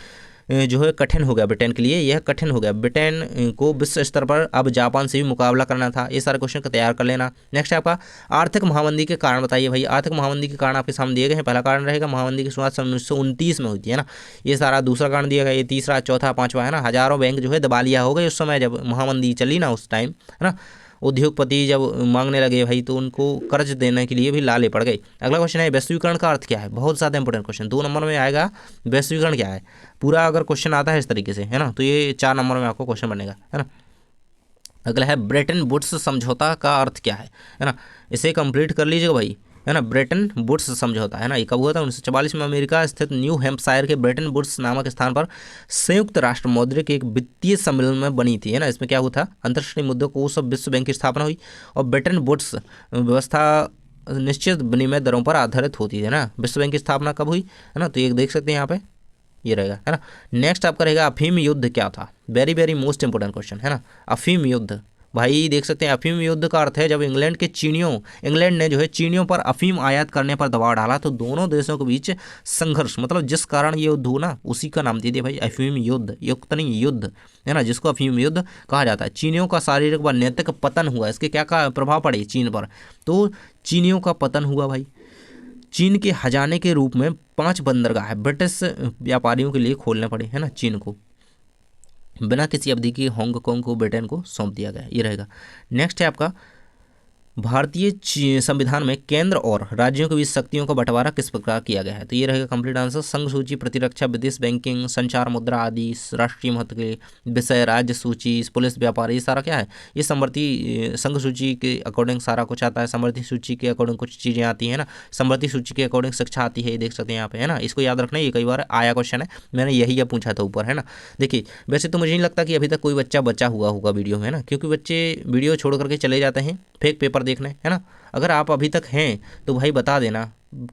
जो है कठिन हो गया ब्रिटेन के लिए, यह कठिन हो गया। ब्रिटेन को विश्व स्तर पर अब जापान से भी मुकाबला करना था। ये सारे क्वेश्चन को तैयार कर लेना। नेक्स्ट है आपका आर्थिक महामंदी के कारण बताइए भाई। आर्थिक महामंदी के कारण आपके सामने दिए गए हैं। पहला कारण रहेगा महामंदी की शुरुआत 1929 में हुई है ना, ये सारा। दूसरा कारण दिया गया, ये तीसरा, चौथा, 5वां है ना। हजारों बैंक जो है दिवालिया हो गए उस समय जब महामंदी चली ना, उस टाइम है ना। उद्योगपति जब मांगने लगे भाई तो उनको कर्ज देने के लिए भी लाले पड़ गए। अगला क्वेश्चन है वैश्वीकरण का अर्थ क्या है, बहुत ज़्यादा इंपॉर्टेंट क्वेश्चन, 2 नंबर में आएगा। वैश्वीकरण क्या है, पूरा अगर क्वेश्चन आता है इस तरीके से है ना, तो ये 4 नंबर में आपको क्वेश्चन बनेगा है ना। अगला है ब्रेटन वुड्स समझौता का अर्थ क्या है ना, इसे कंप्लीट कर लीजिएगा भाई है ना। ब्रेटन वुड्स समझौता है ना, ये कब हुआ था, 1944 में अमेरिका स्थित न्यू हैम्पशायर के ब्रेटन वुड्स नामक स्थान पर संयुक्त राष्ट्र मौद्रिक एक वित्तीय सम्मेलन में बनी थी है ना। इसमें क्या हुआ था, अंतर्राष्ट्रीय मुद्दों को सब विश्व बैंक की स्थापना हुई, और ब्रेटन वुड्स व्यवस्था निश्चित विनिमय दरों पर आधारित होती है ना। विश्व बैंक की स्थापना कब हुई है ना, तो ये देख सकते हैं यहाँ पे, ये रहेगा है ना। नेक्स्ट आपका रहेगा अफीम युद्ध क्या था, very very most important question है ना। अफीम युद्ध भाई देख सकते हैं अफीम युद्ध का अर्थ है जब इंग्लैंड ने जो है चीनियों पर अफीम आयात करने पर दबाव डाला तो दोनों देशों के बीच संघर्ष, मतलब जिस कारण ये युद्ध हुआ ना उसी का नाम दे दिया भाई अफीम युद्ध, युक्त नहीं युद्ध, है ना, जिसको अफीम युद्ध कहा जाता है। चीनियों का शारीरिक व नैतिक पतन हुआ, इसके क्या का प्रभाव पड़े चीन पर, तो चीनियों का पतन हुआ भाई। चीन के खजाने के रूप में 5 बंदरगाह ब्रिटिश व्यापारियों के लिए खोलने पड़े, है ना, चीन को बिना किसी अवधि की हांगकांग को ब्रिटेन को सौंप दिया गया। ये रहेगा। नेक्स्ट है आपका भारतीय संविधान में केंद्र और राज्यों के बीच शक्तियों का बंटवारा किस प्रकार किया गया है, तो ये रहेगा कंप्लीट आंसर। संघ सूची, प्रतिरक्षा, विदेश, बैंकिंग, संचार, मुद्रा आदि राष्ट्रीय महत्व के विषय, राज्य सूची, पुलिस, व्यापार, ये सारा क्या है, ये समवर्ती संघ सूची के अकॉर्डिंग सारा कुछ आता है, समवर्ती सूची के अकॉर्डिंग कुछ चीज़ें आती हैं ना, समवर्ती सूची के अकॉर्डिंग शिक्षा आती है, ये देख सकते हैं यहाँ पे, है ना, इसको याद रखना, ये कई बार आया क्वेश्चन है, मैंने यही पूछा था ऊपर, है ना। देखिए वैसे तो मुझे नहीं लगता कि अभी तक कोई बच्चा बचा हुआ होगा वीडियो में, है ना, क्योंकि बच्चे वीडियो छोड़ करके चले जाते हैं फेक पेपर देखने, है ना। अगर आप अभी तक हैं तो भाई बता देना,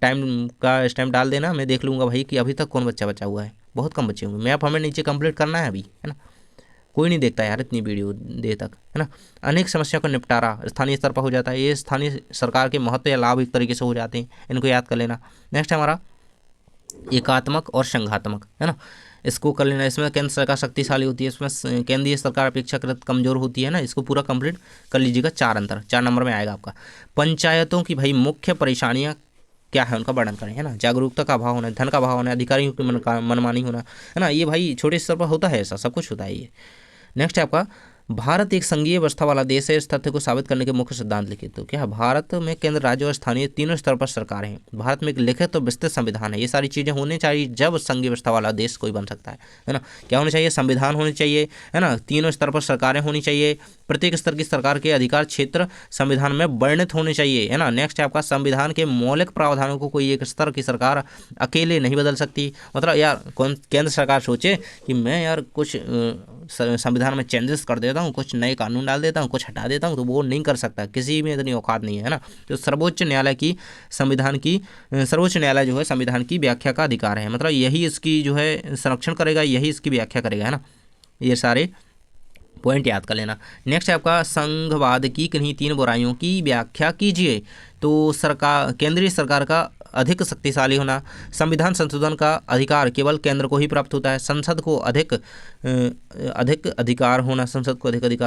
टाइम का स्टैम्प डाल देना, मैं देख लूँगा भाई कि अभी तक कौन बच्चा बचा हुआ है। बहुत कम बच्चे होंगे, मैप हमें नीचे कंप्लीट करना है अभी, है ना, कोई नहीं देखता यार इतनी वीडियो देर तक, है ना। अनेक समस्याओं का निपटारा स्थानीय स्तर पर हो जाता है, ये स्थानीय सरकार के महत्व या लाभ एक तरीके से हो जाते हैं, इनको याद कर लेना। नेक्स्ट है हमारा एकात्मक और संघात्मक, है ना, इसको कर लेना। इसमें केंद्र सरकार शक्तिशाली होती है, इसमें केंद्रीय सरकार अपेक्षाकृत कमजोर होती है ना, इसको पूरा कंप्लीट कर लीजिएगा। 4 नंबर में आएगा आपका। पंचायतों की भाई मुख्य परेशानियाँ क्या है उनका वर्णन करें, है ना। जागरूकता का अभाव होना, धन का अभाव होना, अधिकारियों की मनमानी होना, है ना, ये भाई छोटे स्तर पर होता है, ऐसा सब कुछ होता है ये। नेक्स्ट है आपका भारत एक संघीय व्यवस्था वाला देश है, इस तथ्य को साबित करने के मुख्य सिद्धांत लिखिए, तो क्या भारत में केंद्र, राज्य और स्थानीय तीनों स्तर पर सरकारें हैं। भारत में एक लिखित और विस्तृत संविधान है, ये सारी चीज़ें होनी चाहिए जब संघीय व्यवस्था वाला देश कोई बन सकता है ना। क्या होना चाहिए, संविधान होनी चाहिए, है ना, तीनों स्तर पर सरकारें होनी चाहिए, प्रत्येक स्तर की सरकार के अधिकार क्षेत्र संविधान में वर्णित होने चाहिए, है ना। नेक्स्ट है आपका संविधान के मौलिक प्रावधानों को कोई एक स्तर की सरकार अकेले नहीं बदल सकती, मतलब यार केंद्र सरकार सोचे कि मैं यार कुछ संविधान में चेंजेस कर देता हूँ, कुछ नए कानून डाल देता हूँ, कुछ हटा देता हूँ, तो वो नहीं कर सकता, किसी में इतनी औकात नहीं है ना। तो सर्वोच्च न्यायालय जो है संविधान की व्याख्या का अधिकार है, मतलब यही इसकी जो है संरक्षण करेगा, यही इसकी व्याख्या करेगा, है ना। ये सारे पॉइंट याद कर लेना। नेक्स्ट है आपका संघवाद की किन्हीं 3 बुराइयों की व्याख्या कीजिए, तो केंद्रीय सरकार का अधिक शक्तिशाली होना, संविधान संशोधन का अधिकार केवल केंद्र को ही प्राप्त होता है, संसद को अधिक अधिकार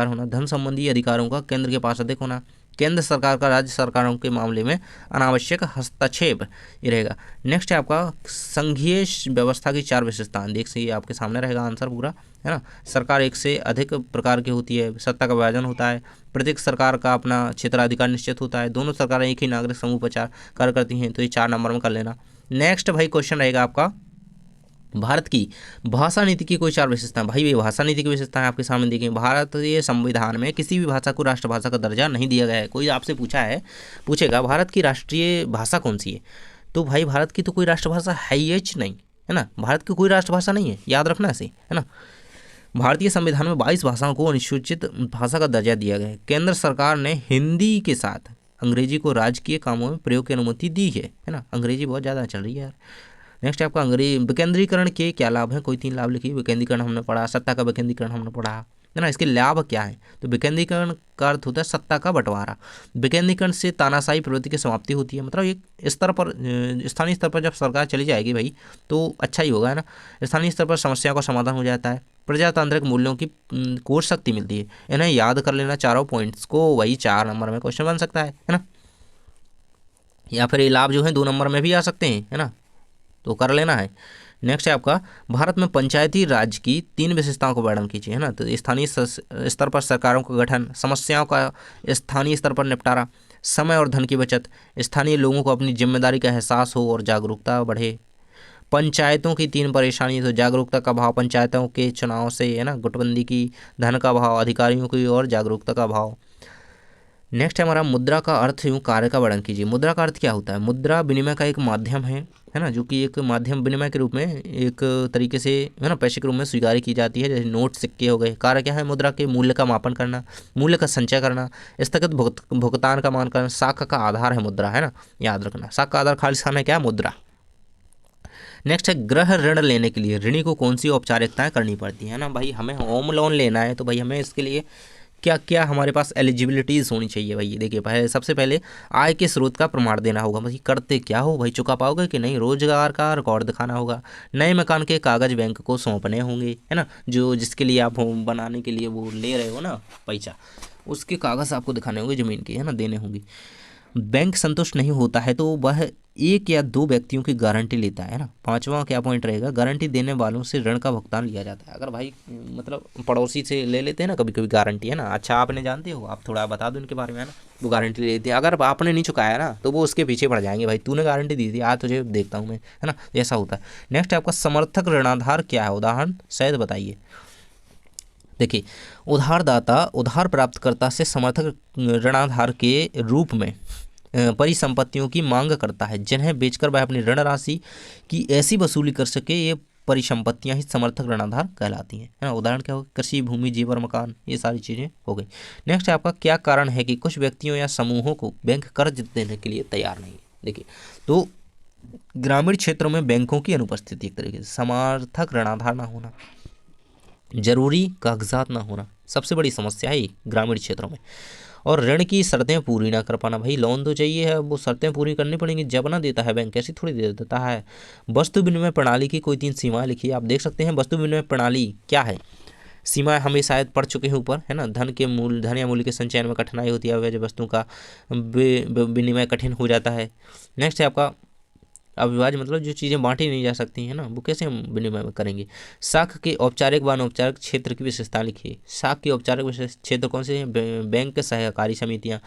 होना, धन संबंधी अधिकारों का केंद्र के पास अधिक होना, केंद्र सरकार का राज्य सरकारों के मामले में अनावश्यक हस्तक्षेप, ये रहेगा। नेक्स्ट है आपका संघीय व्यवस्था की 4 विशेषताएं, देख सकिए आपके सामने रहेगा आंसर पूरा, है ना। सरकार एक से अधिक प्रकार की होती है, सत्ता का विभाजन होता है, प्रत्येक सरकार का अपना क्षेत्राधिकार निश्चित होता है, दोनों सरकारें एक ही नागरिक समूह पर कार्य करती हैं, तो ये 4 नंबर में कर लेना। नेक्स्ट भाई क्वेश्चन रहेगा आपका भारत की भाषा नीति की कोई 4 विशेषताएं, भाई ये भाषा नीति की विशेषताएं आपके सामने देखें। भारतीय संविधान में किसी भी भाषा को राष्ट्रभाषा का दर्जा नहीं दिया गया है। कोई आपसे पूछेगा भारत की राष्ट्रीय भाषा कौन सी है, तो भाई भारत की तो कोई राष्ट्रभाषा है ही नहीं, है ना, भारत की कोई राष्ट्रभाषा नहीं है, याद रखना ऐसे, है ना। भारतीय संविधान में 22 भाषाओं को अनुसूचित भाषा का दर्जा दिया गया है। केंद्र सरकार ने हिंदी के साथ अंग्रेजी को राजकीय कामों में प्रयोग की अनुमति दी है ना। अंग्रेजी बहुत ज़्यादा चल रही है यार। नेक्स्ट आपका विकेंद्रीकरण के क्या लाभ हैं, कोई 3 लाभ लिखिए। विकेंद्रीकरण हमने पढ़ा, सत्ता का विकेंद्रीकरण हमने पढ़ा, है ना। इसके लाभ क्या है, तो विकेंद्रीकरण का अर्थ होता है सत्ता का बंटवारा। विकेंद्रीकरण से तानाशाही प्रवृत्ति की समाप्ति होती है, मतलब एक स्तर पर स्थानीय स्तर पर जब सरकार चली जाएगी भाई तो अच्छा ही होगा, है ना। स्थानीय स्तर पर समस्याओं का समाधान हो जाता है, प्रजातांत्रिक मूल्यों की कोर शक्ति मिलती है। इन्हें याद कर लेना चारों पॉइंट्स को, वही 4 नंबर में क्वेश्चन बन सकता है ना। या फिर ये लाभ जो है 2 नंबर में भी आ सकते हैं, है ना, तो कर लेना है। नेक्स्ट है आपका भारत में पंचायती राज की 3 विशेषताओं को वर्णन कीजिए, है ना। तो स्थानीय स्तर पर सरकारों का गठन, समस्याओं का स्थानीय स्तर पर निपटारा, समय और धन की बचत, स्थानीय लोगों को अपनी जिम्मेदारी का एहसास हो और जागरूकता बढ़े। पंचायतों की 3 परेशानी, तो जागरूकता का अभाव पंचायतों के चुनाव से, है ना, गुटबंदी की, धन का अभाव अधिकारियों की और जागरूकता का अभाव। नेक्स्ट है हमारा मुद्रा का अर्थ एवं कार्य का वर्णन कीजिए। मुद्रा का अर्थ क्या होता है, मुद्रा विनिमय का एक माध्यम है ना, जो कि एक माध्यम विनिमय के रूप में एक तरीके से, है ना, पैसे के रूप में स्वीकार की जाती है, जैसे नोट सिक्के हो गए। कार्य क्या है मुद्रा के, मूल्य का मापन करना, मूल्य का संचय करना, स्थगित भुगतान का मान करना। साख का आधार है मुद्रा, है ना, याद रखना। साख का आधार खालिस्तान है क्या, मुद्रा। नेक्स्ट है गृह ऋण लेने के लिए ऋणी को कौन सी औपचारिकताएं करनी पड़ती है ना। भाई हमें होम लोन लेना है तो भाई हमें इसके लिए क्या क्या हमारे पास एलिजिबिलिटीज़ होनी चाहिए भाई। देखिए पहले, सबसे पहले आय के स्रोत का प्रमाण देना होगा, भाई करते क्या हो भाई, चुका पाओगे कि नहीं, रोजगार का रिकॉर्ड दिखाना होगा। नए मकान के कागज बैंक को सौंपने होंगे, है ना, जो जिसके लिए आप होम बनाने के लिए वो ले रहे हो ना पैसा, उसके कागज आपको दिखाने होंगे, ज़मीन के, है ना, देने होंगे। बैंक संतुष्ट नहीं होता है तो वह एक या दो व्यक्तियों की गारंटी लेता है ना। पांचवा क्या पॉइंट रहेगा, गारंटी देने वालों से ऋण का भुगतान लिया जाता है। अगर भाई मतलब पड़ोसी से ले लेते हैं ना कभी कभी गारंटी, है ना, अच्छा आपने जानते हो, आप थोड़ा बता दो इनके बारे में, है ना, वो गारंटी ले लेते हैं। अगर आपने नहीं चुकाया ना तो वो उसके पीछे पड़ जाएंगे, भाई तूने गारंटी दी थी, आज तुझे देखता हूँ मैं, है ना, ऐसा होता है। नेक्स्ट आपका समर्थक ऋणाधार क्या है, उदाहरण सहित बताइए। देखिए उधारदाता उधार प्राप्तकर्ता से समर्थक ऋणाधार के रूप में परिसंपत्तियों की मांग करता है, जिन्हें बेचकर वह अपनी ऋण राशि की ऐसी वसूली कर सके। ये परिसंपत्तियां ही समर्थक ऋणाधार कहलाती हैं, है ना। उदाहरण क्या हो, कृषि भूमि, जेवर, मकान, ये सारी चीज़ें हो गई। नेक्स्ट आपका क्या कारण है कि कुछ व्यक्तियों या समूहों को बैंक कर्ज देने के लिए तैयार नहीं है। देखिए तो ग्रामीण क्षेत्रों में बैंकों की अनुपस्थिति, एक तरीके से समर्थक ऋणाधार ना होना, जरूरी कागजात ना होना, सबसे बड़ी समस्या है ग्रामीण क्षेत्रों में। और ऋण की शर्तें पूरी ना कर पाना, भाई लोन तो चाहिए है, वो शर्तें पूरी करनी पड़ेंगी, जब ना देता है बैंक, ऐसी थोड़ी दे देता है। वस्तु विनिमय प्रणाली की कोई 3 सीमाएं लिखिए, आप देख सकते हैं वस्तु विनिमय प्रणाली क्या है। सीमाएं हमें शायद पढ़ चुके हैं ऊपर, है ना। धन या मूल्य के संचयन में कठिनाई होती है, जब वस्तुओं का विनिमय कठिन हो जाता है। नेक्स्ट है आपका अविभाज्य, मतलब जो चीज़ें बांटी नहीं जा सकती हैं ना, वो कैसे हम विनिमय में करेंगे। साख के औपचारिक व अनौपचारिक क्षेत्र की विशेषता लिखिए। साख की औपचारिक विशेष क्षेत्र कौन से हैं, बैंक, सहकारी समितियां,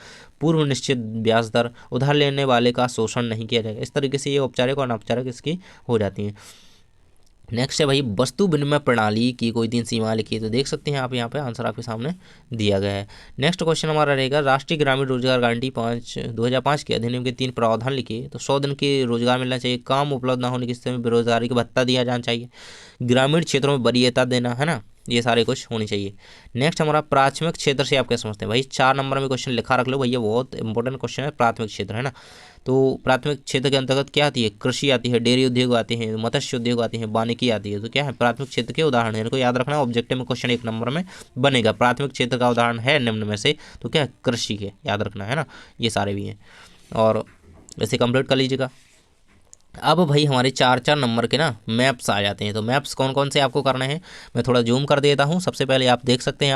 पूर्व निश्चित ब्याज दर, उधार लेने वाले का शोषण नहीं किया जाएगा। इस तरीके से ये औपचारिक और अनौपचारिक इसकी हो जाती हैं। नेक्स्ट है भाई वस्तु विनिमय प्रणाली की कोई 3 सीमा लिखी है, तो देख सकते हैं आप यहाँ पे आंसर आपके सामने दिया गया है। नेक्स्ट क्वेश्चन हमारा रहेगा, राष्ट्रीय ग्रामीण रोजगार गारंटी 2005 के अधिनियम के 3 प्रावधान लिखिए। तो 100 दिन के रोजगार मिलना चाहिए, काम उपलब्ध ना होने की स्थिति में बेरोजगारी का भत्ता दिया जाना चाहिए, ग्रामीण क्षेत्रों में वरीयता देना, है ना, ये सारे कुछ होनी चाहिए। नेक्स्ट हमारा प्राथमिक क्षेत्र से आप क्या समझते हैं, भाई 4 नंबर में क्वेश्चन लिखा रख लो भैया, बहुत इंपॉर्टेंट क्वेश्चन है प्राथमिक क्षेत्र, है ना। तो प्राथमिक क्षेत्र के अंतर्गत क्या आती है, कृषि आती है, डेयरी उद्योग आते हैं, मत्स्य उद्योग आती है, वानिकी आती है। तो क्या है प्राथमिक क्षेत्र के उदाहरण है, इनको याद रखना, ऑब्जेक्टिव में क्वेश्चन 1 नंबर में बनेगा। प्राथमिक क्षेत्र का उदाहरण है निम्न में से, तो क्या है, कृषि के, याद रखना, है ना, ये सारे भी हैं। और ऐसे कंप्लीट कर लीजिएगा। अब भाई हमारे 4 नंबर के ना मैप्स आ जाते हैं। तो मैप्स कौन कौन से आपको करने हैं, मैं थोड़ा जूम कर देता हूँ। सबसे पहले आप देख सकते हैं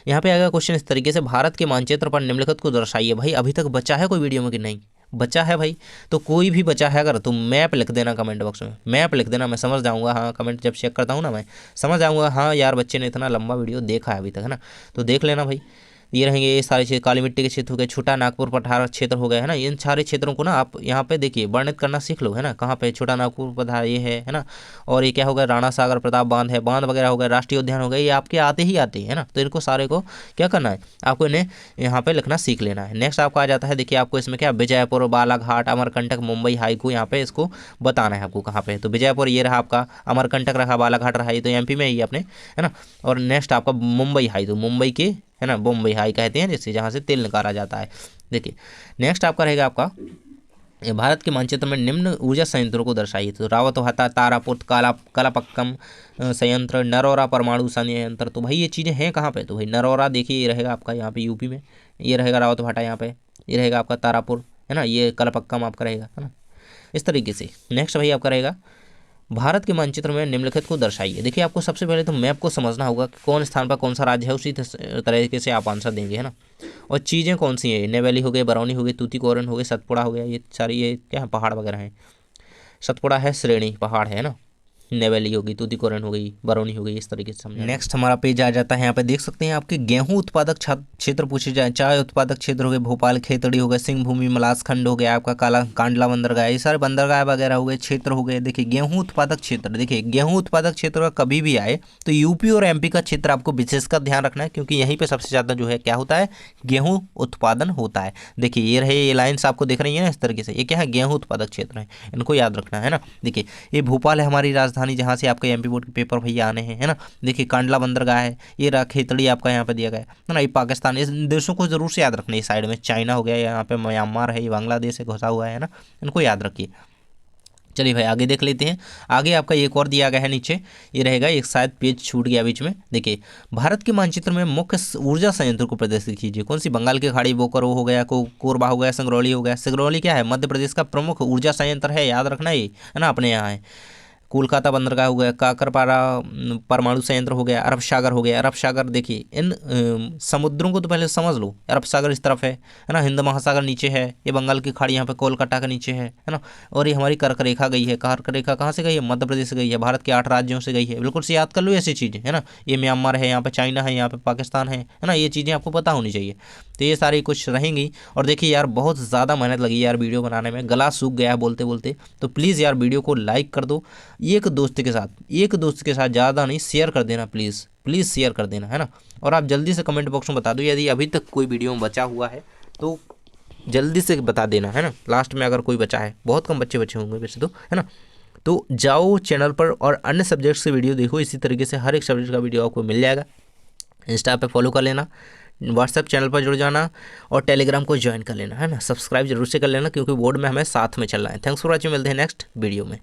यहाँ पे आएगा क्वेश्चन इस तरीके से, भारत के मानचित्र पर निम्नलिखित को दर्शाइए। भाई अभी तक बचा है कोई वीडियो में कि नहीं बचा है भाई, तो कोई भी बचा है अगर तो मैप लिख देना कमेंट बॉक्स में, मैप लिख देना, मैं समझ जाऊँगा। हाँ कमेंट जब चेक करता हूँ ना मैं समझ जाऊँगा, हाँ यार बच्चे ने इतना लंबा वीडियो देखा है अभी तक, है ना। तो देख लेना भाई, ये रहेंगे ये सारे क्षेत्र, काली मिट्टी के क्षेत्र हो गए, छोटा नागपुर पठार क्षेत्र हो गया, है ना। इन सारे क्षेत्रों को ना आप यहाँ पे देखिए वर्णित करना सीख लो, है ना, कहाँ पे छोटा नागपुर पठार ये है ना। और ये क्या हो गया, राणा सागर प्रताप बांध है, बांध वगैरह हो गया, राष्ट्रीय उद्यान हो गया, ये आपके आते ही आते हैं, है ना। तो इनको सारे को क्या करना है, आपको इन्हें यहाँ पे लिखना सीख लेना है। नेक्स्ट आपको आ जाता है, देखिए आपको इसमें क्या, विजयपुर, बालाघाट, अमरकंटक, मुंबई हाईको, यहाँ पे इसको बताना है आपको कहाँ पे। तो विजयपुर ये रहा आपका, अमरकंटक रहा, बालाघाट रहा, ये तो एमपी में ही अपने, है ना। और नेक्स्ट आपका मुंबई हाई, तो मुंबई के, है ना, बम्बई हाई कहते हैं जिससे, जहाँ से तेल निकाला जाता है। देखिए नेक्स्ट आपका रहेगा आपका, भारत के मानचित्र में निम्न ऊर्जा संयंत्रों को दर्शाइए। तो रावतभाटा, तारापुर, कलापक्कम संयंत्र, नरौरा परमाणु संयंत्र। तो भाई ये चीज़ें हैं कहाँ पे, तो भाई नरौरा देखिए ये रहेगा आपका यहाँ पे यूपी में, ये रहेगा रावतभाटा यहाँ पे, ये रहेगा आपका तारापुर, है ना, ये कलापक्कम आपका रहेगा, है ना, इस तरीके से। नेक्स्ट भाई आपका रहेगा, भारत के मानचित्र में निम्नलिखित को दर्शाइए। देखिए आपको सबसे पहले तो मैप को समझना होगा कि कौन स्थान पर कौन सा राज्य है, उसी तरीके से आप आंसर देंगे, है ना। और चीज़ें कौन सी हैं, नेवैली हो गई, बरौनी हो गई, तूतीकोरिन हो गई, सतपुड़ा हो गया, ये सारी ये क्या है, पहाड़ वगैरह हैं। सतपुड़ा है श्रेणी पहाड़ है ना, नेवैली होगी, तूतीकोरिन हो गई, बरौनी हो गई, इस तरीके से समझा। नेक्स्ट हमारा पेज आ जाता है, यहाँ पे देख सकते हैं आपके गेहूं उत्पादक क्षेत्र पूछे जाए, चाय उत्पादक क्षेत्र हो गए, भोपाल खेतड़ी हो गए, सिंह भूमि, मलासखंड हो गया आपका, काला कांडला बंदरगाह, ये सारे बंदरगाह वगैरह हो गए, क्षेत्र हो गए। देखिए गेहूं उत्पादक क्षेत्र, देखिए गेहूं उत्पादक क्षेत्र का कभी भी आए तो यूपी और एमपी का क्षेत्र आपको विशेषकर ध्यान रखना है, क्योंकि यहीं पर सबसे ज़्यादा जो है क्या होता है, गेहूँ उत्पादन होता है। देखिए ये रहे, ये लाइन्स आपको दिख रही है ना इस तरीके से, ये क्या है, गेहूँ उत्पादक क्षेत्र है, इनको याद रखना है ना। देखिए ये भोपाल है हमारी राजधानी, जहाँ से आपके एमपी बोर्ड के पेपर भैया आने हैं, है ना। देखिए कांडला बंदरगाह है, ये रहा खेतड़ी आपका यहाँ पे दिया गया है ना। ये पाकिस्तान, इस देशों को जरूर से याद रखना है। साइड में चाइना हो गया, यहाँ पे म्यांमार है, ये बांग्लादेश से घुसा हुआ है ना, इनको याद रखिए। चलिए भाई आगे देख लेते हैं। आगे आपका एक और दिया गया है नीचे, ये रहेगा, एक शायद पेज छूट गया बीच में। देखिए, भारत के मानचित्र में मुख्य ऊर्जा संयंत्र को प्रदर्शित कीजिए। कौन सी? बंगाल की खाड़ी, बोकारो हो गया, कोरबा हो गया, सिंगरौली हो गया। सिंगरौली क्या है? मध्य प्रदेश का प्रमुख ऊर्जा संयंत्र है, याद रखना ये, है ना, अपने यहाँ है। कोलकाता बंदरगाह हो गया, काकरपारा परमाणु संयंत्र हो गया, अरब सागर हो गया। अरब सागर देखिए, इन समुद्रों को तो पहले समझ लो। अरब सागर इस तरफ है ना, हिंद महासागर नीचे है, ये बंगाल की खाड़ी यहाँ पे कोलकाता का नीचे है ना। और ये हमारी कर्क रेखा गई है। कर्क रेखा कहाँ से गई है? मध्य प्रदेश से गई है, भारत के 8 राज्यों से गई है। बिल्कुल से याद कर लो ऐसी चीज़ें, है ना। ये म्यांमार है, यहाँ पे चाइना है, यहाँ पे पाकिस्तान है ना। ये चीज़ें आपको पता होनी चाहिए। तो ये सारी कुछ रहेंगी। और देखिए यार, बहुत ज़्यादा मेहनत लगी यार वीडियो बनाने में, गला सूख गया है बोलते बोलते। तो प्लीज़ यार वीडियो को लाइक कर दो, एक दोस्त के साथ ज़्यादा नहीं, शेयर कर देना प्लीज़, प्लीज़ शेयर कर देना, है ना। और आप जल्दी से कमेंट बॉक्स में बता दो यदि अभी तक कोई वीडियो में बचा हुआ है तो जल्दी से बता देना, है ना। लास्ट में अगर कोई बचा है, बहुत कम बच्चे होंगे वैसे तो, है ना। तो जाओ चैनल पर और अन्य सब्जेक्ट्स के वीडियो देखो। इसी तरीके से हर एक सब्जेक्ट का वीडियो आपको मिल जाएगा। इंस्टा पे फॉलो कर लेना, व्हाट्सएप चैनल पर जुड़ जाना और टेलीग्राम को ज्वाइन कर लेना, है ना। सब्सक्राइब जरूर से कर लेना क्योंकि बोर्ड में हमें साथ में चलना है। थैंक्स फॉर वॉचिंग, मिलते हैं नेक्स्ट वीडियो में।